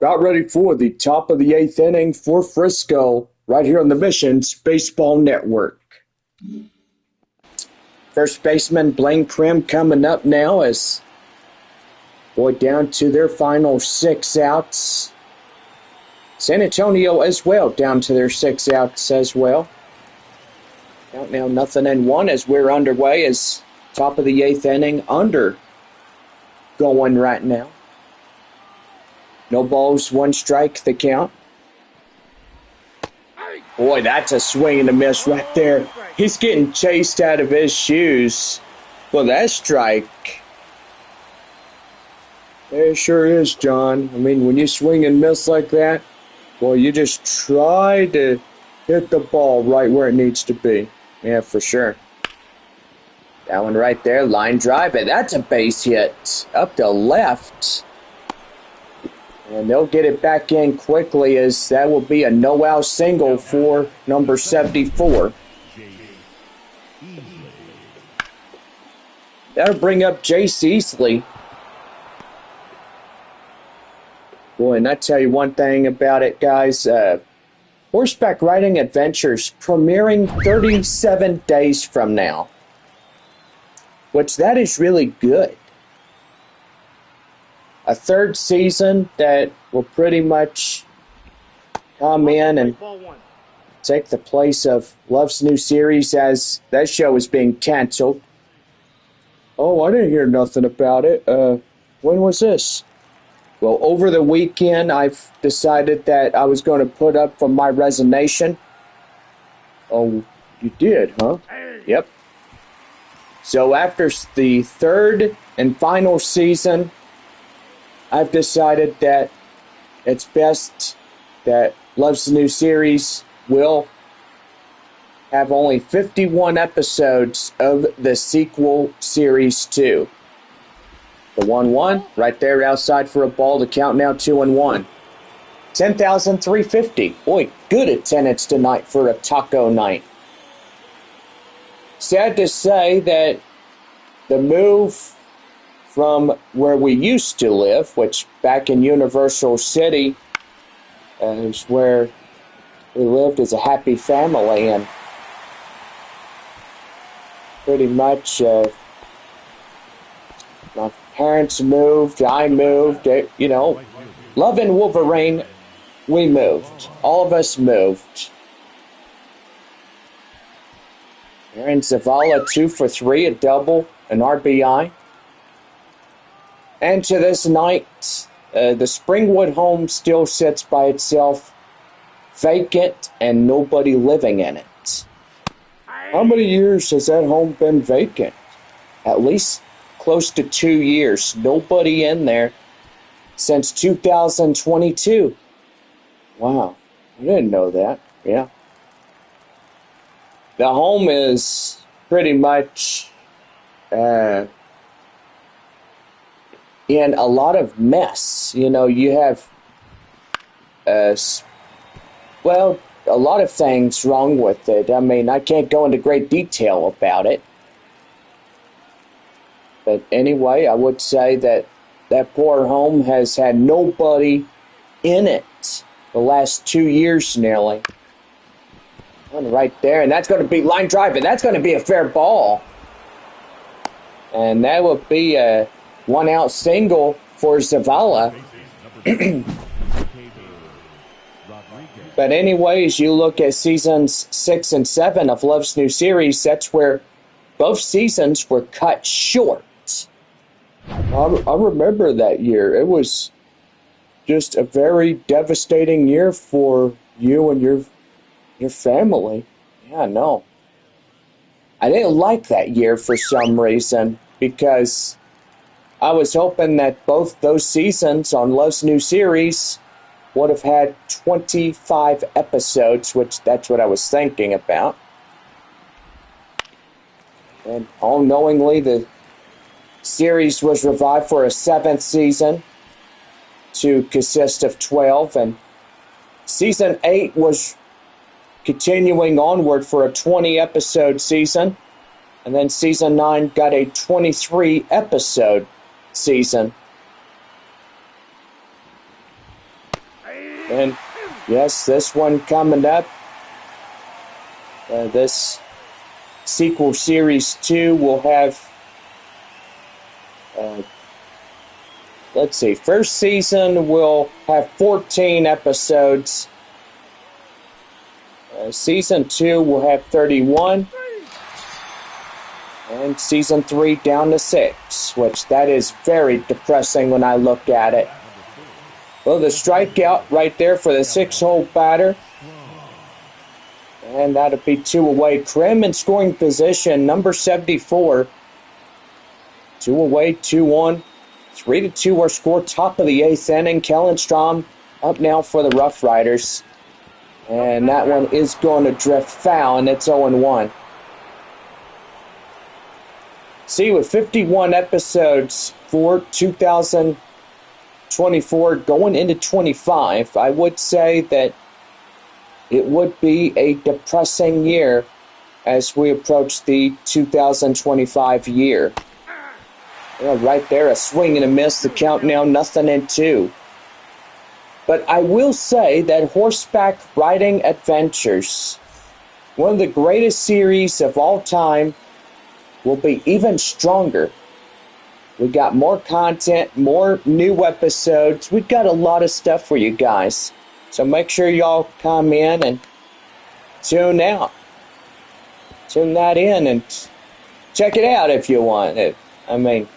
About ready for the top of the 8th inning for Frisco, right here on the Missions Baseball Network. First baseman Blaine Prim coming up now as boy down to their final 6 outs. San Antonio as well down to their 6 outs as well. Count now 0-1 as we're underway as top of the 8th inning under going right now. No balls, 1 strike, the count. Boy, that's a swing and a miss right there. He's getting chased out of his shoes. Well, that strike. It sure is, John. I mean, when you swing and miss like that, well, you just try to hit the ball right where it needs to be. Yeah, for sure. That one right there, line drive, and that's a base hit up to left. And they'll get it back in quickly as that will be a no-out single for number 74. That'll bring up Jace Easley. Boy, and I tell you one thing about it, guys. Horseback Riding Adventures premiering 37 days from now. Which that is really good. A 3rd season that will pretty much come in and take the place of Love's new series as that show is being canceled. Oh, I didn't hear nothing about it. When was this? Well, over the weekend, I've decided that I was going to put up for my resignation. Oh, you did, huh? Yep. So after the 3rd and final season, I've decided that it's best that Love's New Series will have only 51 episodes of the sequel Series 2. The 1-1 right there outside for a ball. The count now 2-1. 10,350. Boy, good attendance tonight for a taco night. Sad to say that the move from where we used to live, which back in Universal City is where we lived as a happy family, and pretty much my parents moved, I moved, Love and Wolverine, we moved. All of us moved. Aaron Zavala, 2 for 3, a double, an RBI. And to this night, the Springwood home still sits by itself, vacant and nobody living in it. How many years has that home been vacant? At least close to 2 years. Nobody in there since 2022. Wow, I didn't know that. Yeah. The home is pretty much in a lot of mess. You have, a lot of things wrong with it. I mean, I can't go into great detail about it. But anyway, I would say that that poor home has had nobody in it the last 2 years nearly. One right there, and that's going to be line drive, and that's going to be a fair ball. And that will be a 1-out single for Zavala. But anyways, you look at seasons 6 and 7 of Love's New Series, that's where both seasons were cut short. I remember that year. It was just a very devastating year for you and your family. Yeah, no. I didn't like that year for some reason because I was hoping that both those seasons on Love's New Series would have had 25 episodes, which that's what I was thinking about. And all-knowingly, the series was revived for a 7th season to consist of 12, and season 8 was continuing onward for a 20-episode season, and then season 9 got a 23-episode season. And yes, this one coming up, this sequel series 2 will have, let's see, first season will have 14 episodes. Season 2 will have 31. And Season 3 down to 6, which that is very depressing when I look at it. Well, the strikeout right there for the 6-hole batter. And that'll be 2 away. Krim in scoring position, number 74. 2 away, 2-1. 3-2 our score, top of the 8th inning. Kellen Strom up now for the RoughRiders. And that one is going to drift foul, and it's 0-1. See, with 51 episodes for 2024 going into 25, I would say that it would be a depressing year as we approach the 2025 year. Right there, a swing and a miss. The count now 0-2. But I will say that Horseback Riding Adventures, one of the greatest series of all time, will be even stronger. We got more content, more new episodes. We've got a lot of stuff for you guys. So make sure y'all come in and tune out. Tune that in and check it out if you want it. I mean,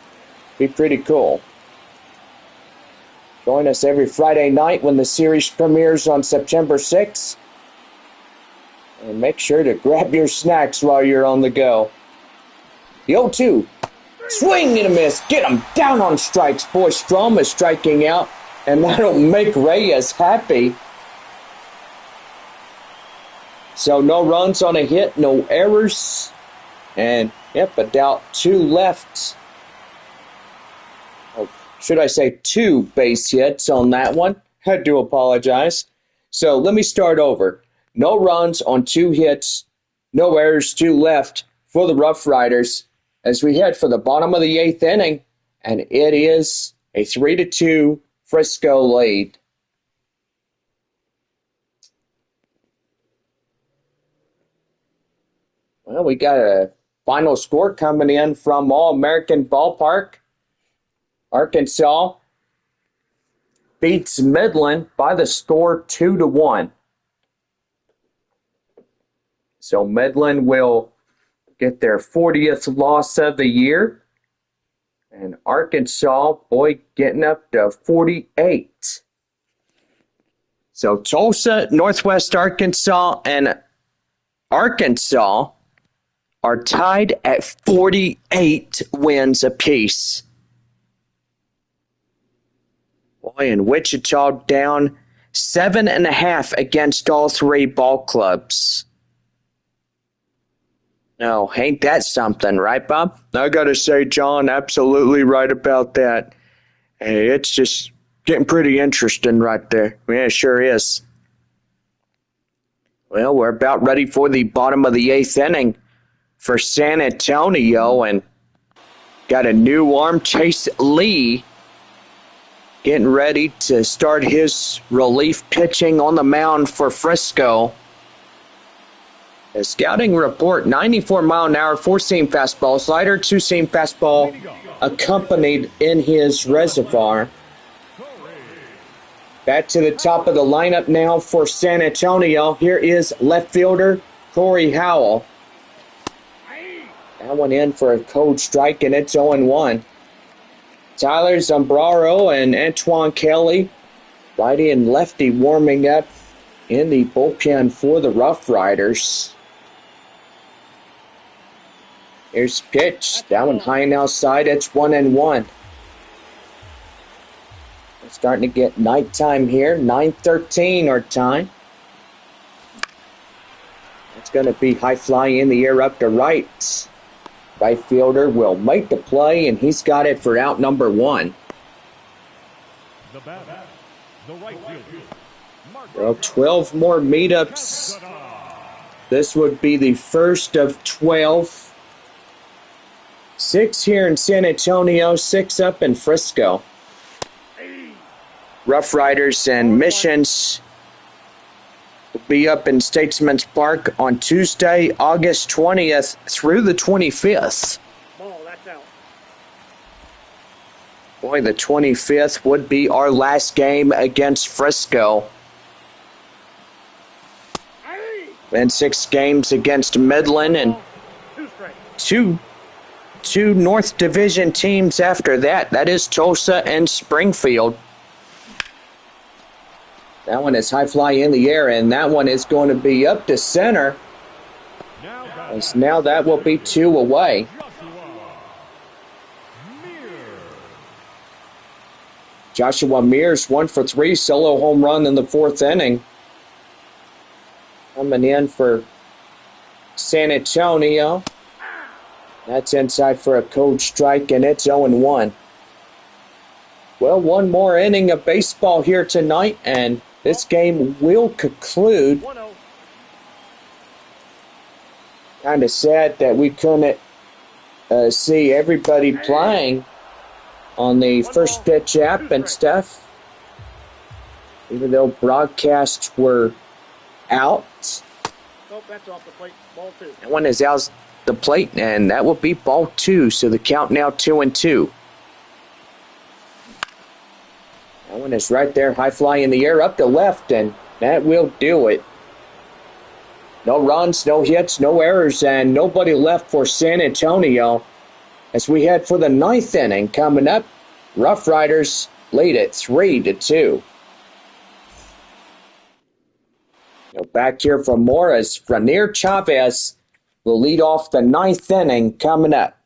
be pretty cool. Join us every Friday night when the series premieres on September 6th. And make sure to grab your snacks while you're on the go. The 0-2. Swing and a miss. Get him down on strikes. Boy, Strom is striking out. And that'll make Reyes happy. So no runs on a hit, no errors. And, yep, about 2 left. Oh, should I say 2 base hits on that one? I do apologize. So let me start over. No runs on 2 hits, no errors, 2 left for the RoughRiders as we head for the bottom of the 8th inning. And it is a 3-2 Frisco lead. Well, we got a final score coming in from All-American Ballpark. Arkansas beats Midland by the score 2-1. So Midland will get their 40th loss of the year. And Arkansas, boy, getting up to 48. So Tulsa, Northwest Arkansas, and Arkansas are tied at 48 wins apiece. Boy, and Wichita down 7.5 against all 3 ball clubs. No, ain't that something, right, Bob? I gotta say, John, absolutely right about that. Hey, it's just getting pretty interesting right there. Yeah, it sure is. Well, we're about ready for the bottom of the 8th inning for San Antonio, and got a new arm, Chase Lee, getting ready to start his relief pitching on the mound for Frisco. A scouting report, 94-mile-an-hour, 4-seam fastball, slider, 2-seam fastball accompanied in his reservoir. Back to the top of the lineup now for San Antonio. Here is left fielder Corey Howell. That one in for a cold strike, and it's 0-1. Tyler Zambraro and Antoine Kelly, righty and lefty, warming up in the bullpen for the RoughRiders. Here's pitch. That one high and outside. It's 1-1. It's starting to get nighttime here. 9:13 our time. It's going to be high fly in the air up to right. Right fielder will make the play, and he's got it for out number 1. The batter, the right fielder, Well, 12 more meetups. This would be the first of 12. 6 here in San Antonio, 6 up in Frisco. RoughRiders and Missions will be up in Statesman's Park on Tuesday, August 20th through the 25th. Ball, that's out. Boy, the 25th would be our last game against Frisco. And 6 games against Midland and 2 two North Division teams after that. That is Tulsa and Springfield. That one is high fly in the air, and that one is going to be up to center. As now that will be 2 away. Joshua Mears 1 for 3, solo home run in the 4th inning. Coming in for San Antonio. That's inside for a cold strike, and it's 0-1. Well, one more inning of baseball here tonight, and this game will conclude. Kind of sad that we couldn't see everybody playing on the first pitch app and stuff, even though broadcasts were out. That's off the plate. Ball 2. That one is out the plate, and that will be ball 2, so the count now 2-2. That one is right there, high fly in the air up to left, and that will do it. No runs, no hits, no errors, and nobody left for San Antonio. As we head for the 9th inning coming up, RoughRiders lead it 3-2. Back here for more as Ranier Chavez will lead off the 9th inning coming up.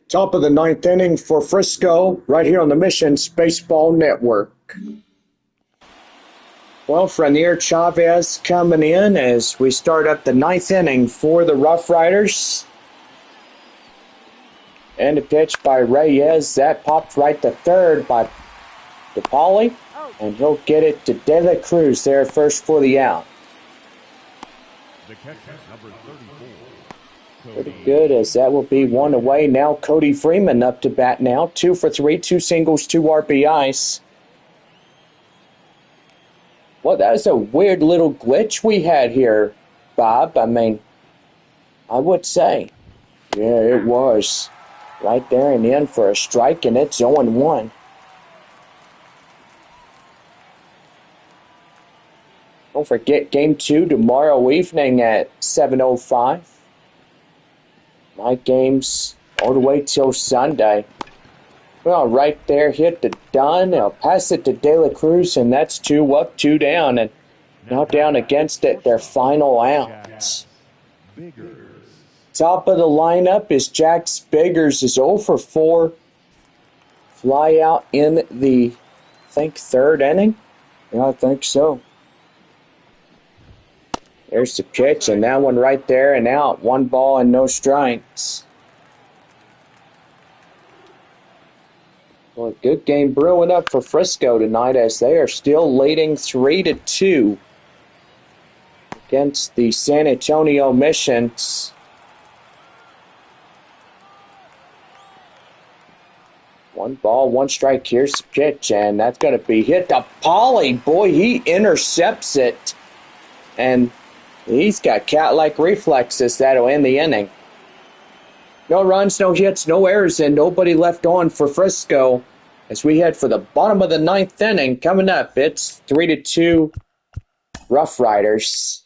Top of the ninth inning for Frisco, right here on the Missions Baseball Network. Well, Frenier Chavez coming in as we start up the ninth inning for the RoughRiders. And a pitch by Reyes. That popped right to third by DePauli. And he'll get it to De La Cruz there first for the out. The catcher, number 34. Pretty good, as that will be one away. Now Cody Freeman up to bat now. 2 for 3, 2 singles, 2 RBIs. Well, that was a weird little glitch we had here, Bob. I mean, I would say. Yeah, it was. Right there and in for a strike, and it's 0-1. Don't forget Game 2 tomorrow evening at 7:05. Night games all the way till Sunday. Well, right there, hit the done. They'll pass it to De La Cruz, and that's 2 up, 2 down. And now down against it, their final out. Top of the lineup is Jack Biggers, is 0 for 4. Fly out in the, I think, third inning. Yeah, I think so. There's the pitch, and that one right there and out. 1 ball and no strikes. Well, a good game brewing up for Frisco tonight as they are still leading 3-2 against the San Antonio Missions. One ball, 1 strike. Here's the pitch, and that's going to be hit to Polly. Boy, he intercepts it, and he's got cat-like reflexes that'll end the inning. No runs, no hits, no errors, and nobody left on for Frisco as we head for the bottom of the ninth inning. Coming up, it's 3-2 RoughRiders.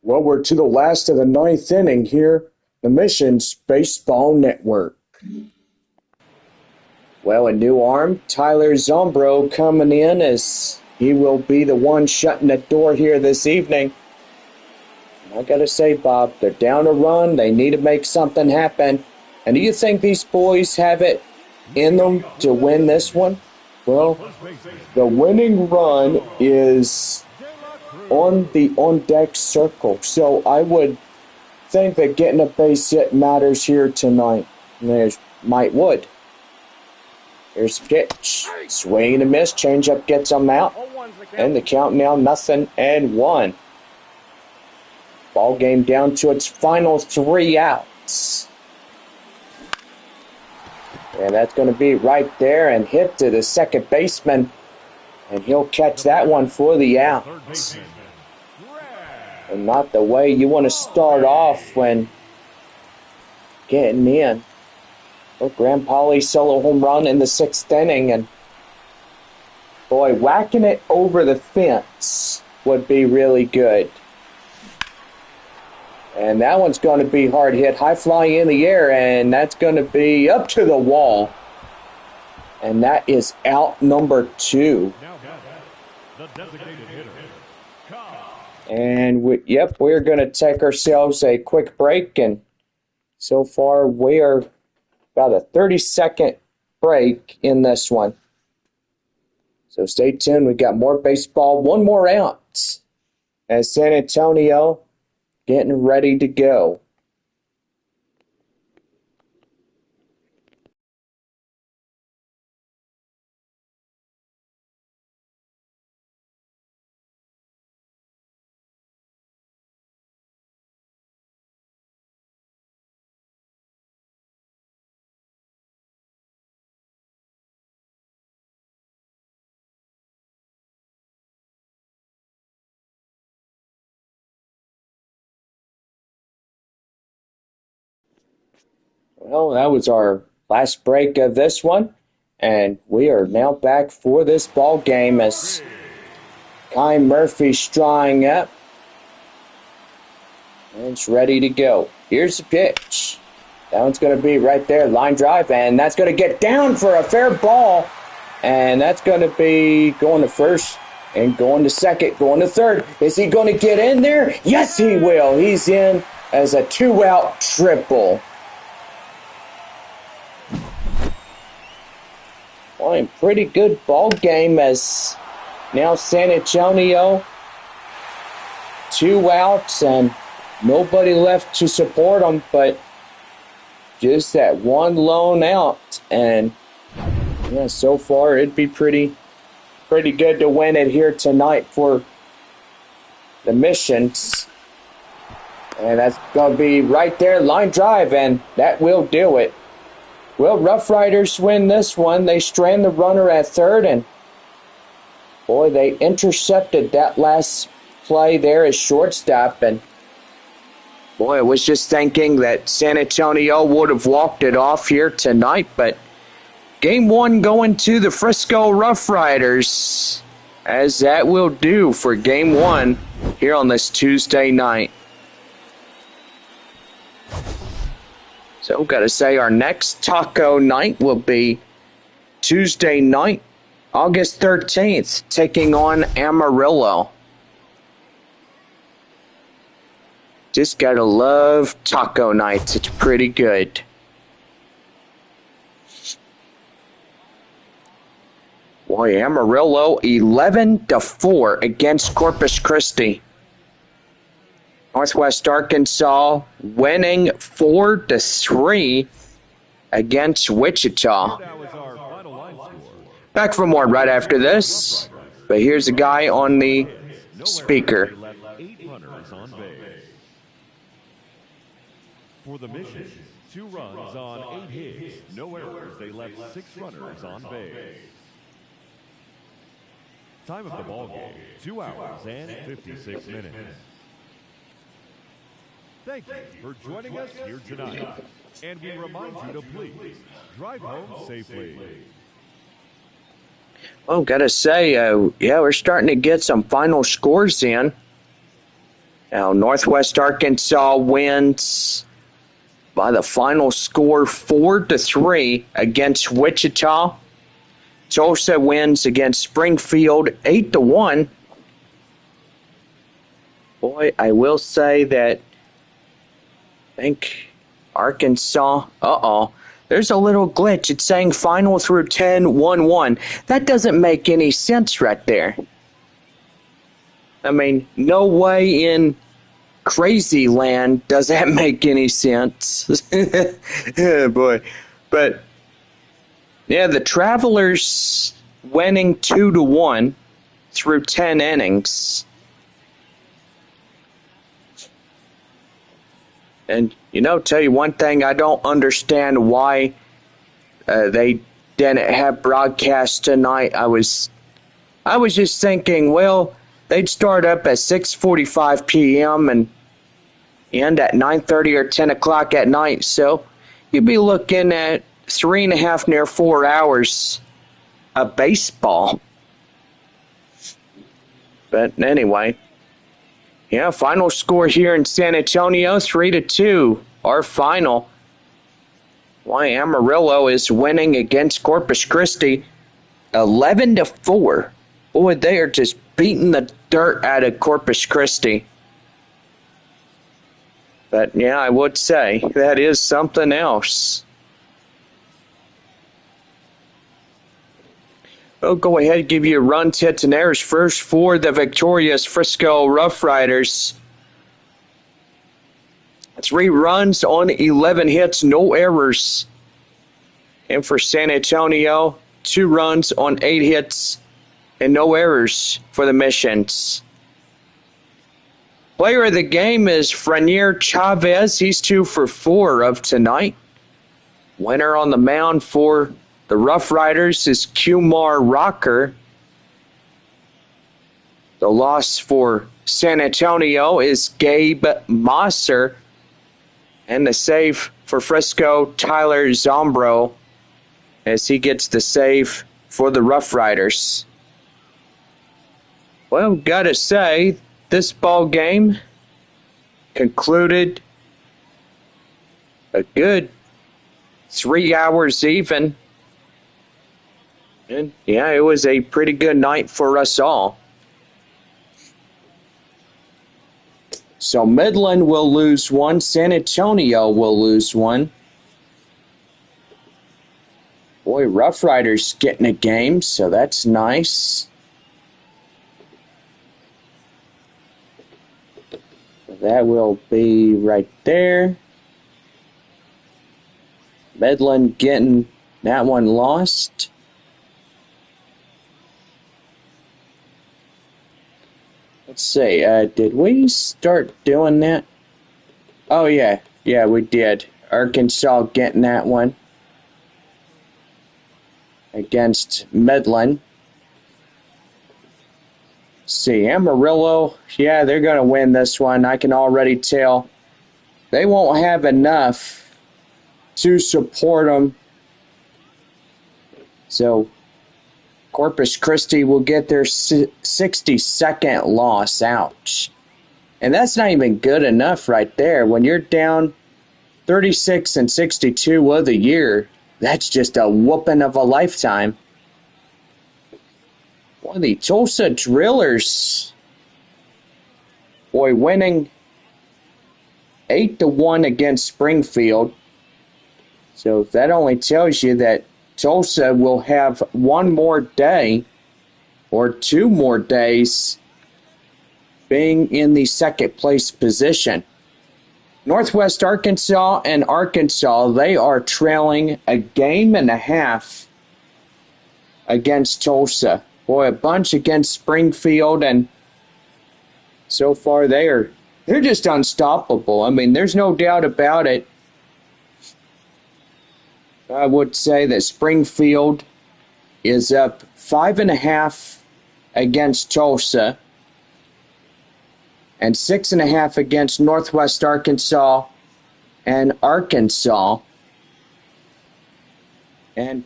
Well, we're to the last of the ninth inning here. The Mission's Baseball Network. Well, a new arm, Tyler Zombro, coming in as he will be the one shutting the door here this evening. I gotta say, Bob, they're down a run. They need to make something happen. And do you think these boys have it in them to win this one? Well, the winning run is on the on-deck circle, so I would think that getting a base hit matters here tonight. There's Mike Wood. Here's the pitch. Swing and a miss. Changeup gets them out. And the count now 0-1. Ball game down to its final 3 outs. And that's going to be right there and hit to the second baseman. And he'll catch that one for the out. And not the way you want to start off when getting in. Well, Graham Pauley solo home run in the 6th inning. And boy, whacking it over the fence would be really good. And that one's going to be hard hit. High fly in the air, and that's going to be up to the wall. And that is out number 2. The designated hitter. And we're going to take ourselves a quick break. And so far, we are about a 30-second break in this one. So stay tuned. We got more baseball. One more out as San Antonio getting ready to go. Well, that was our last break of this one, and we are now back for this ball game as Kai Murphy's drawing up. And it's ready to go. Here's the pitch. That one's going to be right there, line drive, and that's going to get down for a fair ball. And that's going to be going to first and going to second, going to third. Is he going to get in there? Yes, he will. He's in as a 2-out triple. Boy, pretty good ball game as now San Antonio 2 outs and nobody left to support them, but just that one lone out. And yeah, so far it'd be pretty good to win it here tonight for the Missions. And that's going to be right there, line drive, and that will do it. Well, RoughRiders win this one. They strand the runner at third, and boy, they intercepted that last play there as shortstop. And boy, I was just thinking that San Antonio would have walked it off here tonight, but game 1 going to the Frisco RoughRiders, as that will do for game 1 here on this Tuesday night. So, got to say, our next taco night will be Tuesday night, August 13th, taking on Amarillo. Just got to love taco nights. It's pretty good. Boy, Amarillo 11-4 against Corpus Christi. Northwest Arkansas winning 4-3 against Wichita. Back for more right after this, but here's a guy on the speaker. 8 runners on base. For the Mission, 2 runs on 8 hits, no errors. They left 6 runners on base. Time of the ball game, 2 hours and 56 minutes. Thank you for joining us here tonight. And we remind you to please drive home safely. Well, gotta say, we're starting to get some final scores in. Now, Northwest Arkansas wins by the final score 4-3 against Wichita. Tulsa wins against Springfield 8-1. Boy, I will say that I think Arkansas, there's a little glitch. It's saying final through 10, 1-1. That doesn't make any sense right there. I mean, no way in crazy land does that make any sense. Yeah, boy. But, yeah, the Travelers winning 2-1 through 10 innings. And, tell you one thing, I don't understand why they didn't have broadcast tonight. I was just thinking, well, they'd start up at 6:45 p.m. and end at 9:30 or 10 o'clock at night. So you'd be looking at 3.5, near 4 hours of baseball. But anyway, yeah, final score here in San Antonio, 3-2. Our final. Why Amarillo is winning against Corpus Christi 11-4. Boy, they are just beating the dirt out of Corpus Christi. But yeah, I would say that is something else. We'll go ahead and give you runs, hits, and errors first for the victorious Frisco RoughRiders. 3 runs on 11 hits, no errors. And for San Antonio, 2 runs on 8 hits and no errors for the Missions. Player of the game is Frenier Chavez. He's 2 for 4 of tonight. Winner on the mound for the RoughRiders is Kumar Rocker. The loss for San Antonio is Gabe Mosser. And the save for Frisco, Tyler Zombro, as he gets the save for the RoughRiders. Well, gotta say, this ball game concluded a good 3 hours even. And yeah, it was a pretty good night for us all. So Midland will lose 1, San Antonio will lose 1. Boy, RoughRiders getting a game, so that's nice. That will be right there. Midland getting that one lost. Let's see, did we start doing that? Oh, yeah, we did. Arkansas getting that one against Midland. Let's see, Amarillo, yeah, they're going to win this one. I can already tell. They won't have enough to support them. So Corpus Christi will get their 62nd loss. Ouch. And that's not even good enough right there. When you're down 36-62 of the year, that's just a whooping of a lifetime. One of the Tulsa Drillers, boy, winning 8-1 against Springfield. So that only tells you that Tulsa will have one more day or 2 more days being in the second place position. Northwest Arkansas and Arkansas, they are trailing a game and a half against Tulsa. Boy, a bunch against Springfield, and so far they're just unstoppable. I mean, there's no doubt about it. I would say that Springfield is up 5.5 against Tulsa and 6.5 against Northwest Arkansas and Arkansas, and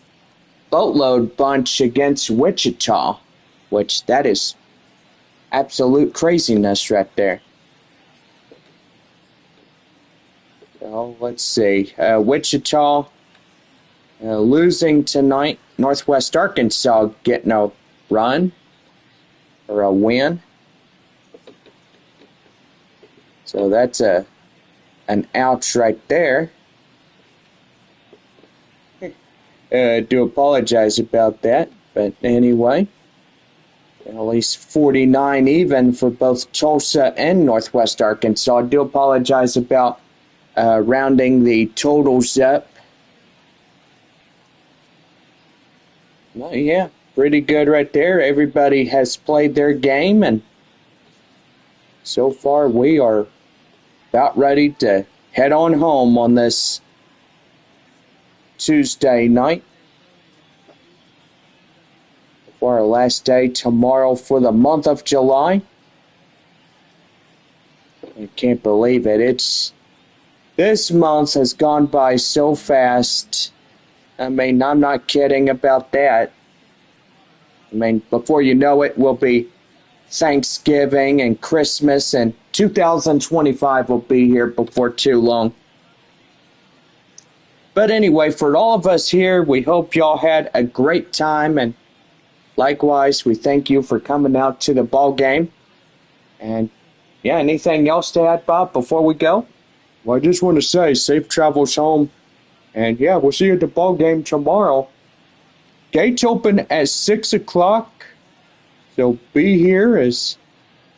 boatload bunch against Wichita, which that is absolute craziness right there. So let's see. Wichita losing tonight. Northwest Arkansas getting a run or a win. So that's an ouch right there. Do apologize about that, but anyway, at least 49 even for both Tulsa and Northwest Arkansas. I do apologize about rounding the totals up. Well, yeah, pretty good right there. Everybody has played their game, and so far we are about ready to head on home on this Tuesday night. For our last day tomorrow for the month of July. I can't believe it. This month has gone by so fast. I mean, I'm not kidding about that. I mean, before you know it, will be Thanksgiving and Christmas, and 2025 will be here before too long. But anyway, for all of us here, we hope y'all had a great time, and likewise, we thank you for coming out to the ball game. And yeah, anything else to add, Bob, before we go? Well, I just want to say safe travels home. And yeah, we'll see you at the ball game tomorrow. Gates open at 6 o'clock. So be here as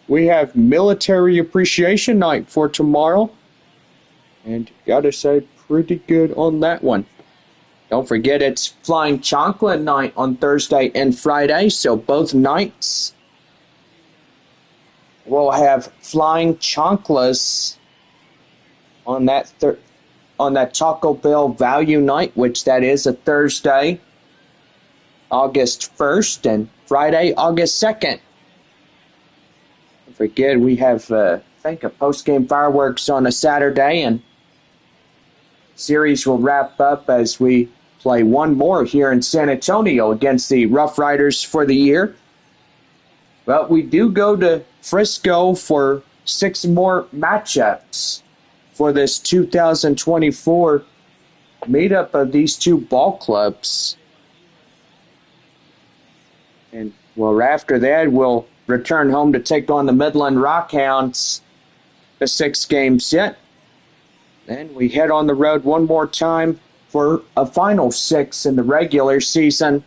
we have Military Appreciation Night for tomorrow. And gotta say, pretty good on that one. Don't forget it's Flying Chocolate Night on Thursday and Friday, so both nights we'll have Flying Chocolates on that Taco Bell Value Night, which that is a Thursday, August 1st, and Friday, August 2nd. Don't forget we have, I think, a post-game fireworks on a Saturday, and series will wrap up as we play one more here in San Antonio against the RoughRiders for the year. But we do go to Frisco for 6 more matchups for this 2024 meetup of these two ball clubs. And well, after that, we'll return home to take on the Midland Rockhounds, the 6-game set. Then we head on the road one more time for a final 6 in the regular season,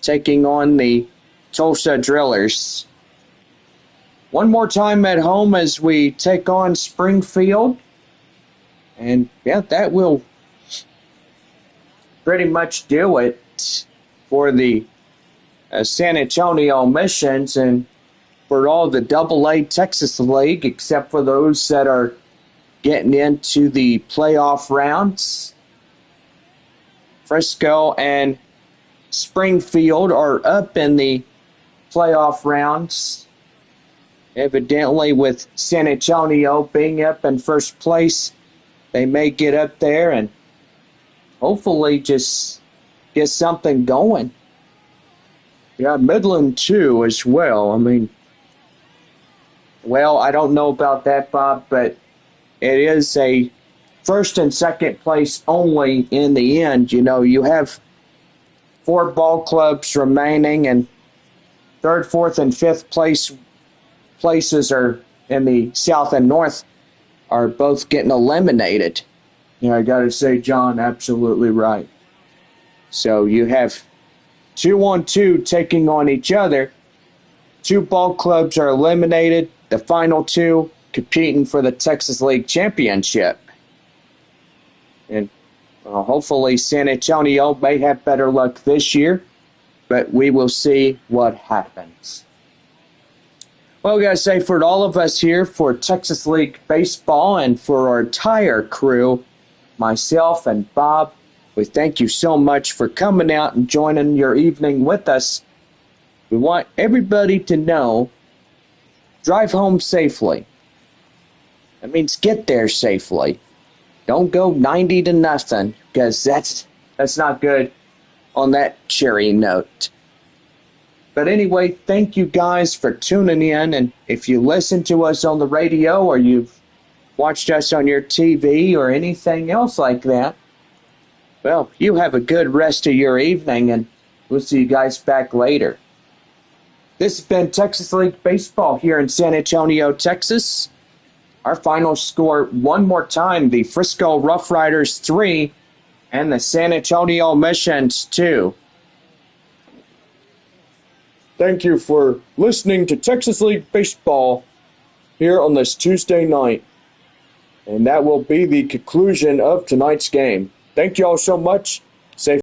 taking on the Tulsa Drillers. One more time at home as we take on Springfield. And yeah, that will pretty much do it for the San Antonio Missions and for all the AA Texas League, except for those that are getting into the playoff rounds. Frisco and Springfield are up in the playoff rounds. Evidently, with San Antonio being up in first place, they may get up there and hopefully just get something going. Yeah, Midland too as well. I mean, well, I don't know about that, Bob, but it is a first and second place only in the end. You know, you have 4 ball clubs remaining, and third, fourth, and fifth places are in the South and North are both getting eliminated. yeah, I gotta say, John, absolutely right. So you have 2-on-2 taking on each other. 2 ball clubs are eliminated. The final 2 competing for the Texas League Championship. And hopefully San Antonio may have better luck this year, but we will see what happens. Well, we got to say, for all of us here for Texas League Baseball and for our entire crew, myself and Bob, we thank you so much for coming out and joining your evening with us. We want everybody to know, drive home safely. That means get there safely. Don't go 90-0, because that's not good on that cheery note. But anyway, thank you guys for tuning in, and if you listen to us on the radio or you've watched us on your TV or anything else like that, well, you have a good rest of your evening, and we'll see you guys back later. This has been Texas League Baseball here in San Antonio, Texas. Our final score one more time, the Frisco RoughRiders 3 and the San Antonio Missions 2. Thank you for listening to Texas League Baseball here on this Tuesday night. And that will be the conclusion of tonight's game. Thank you all so much.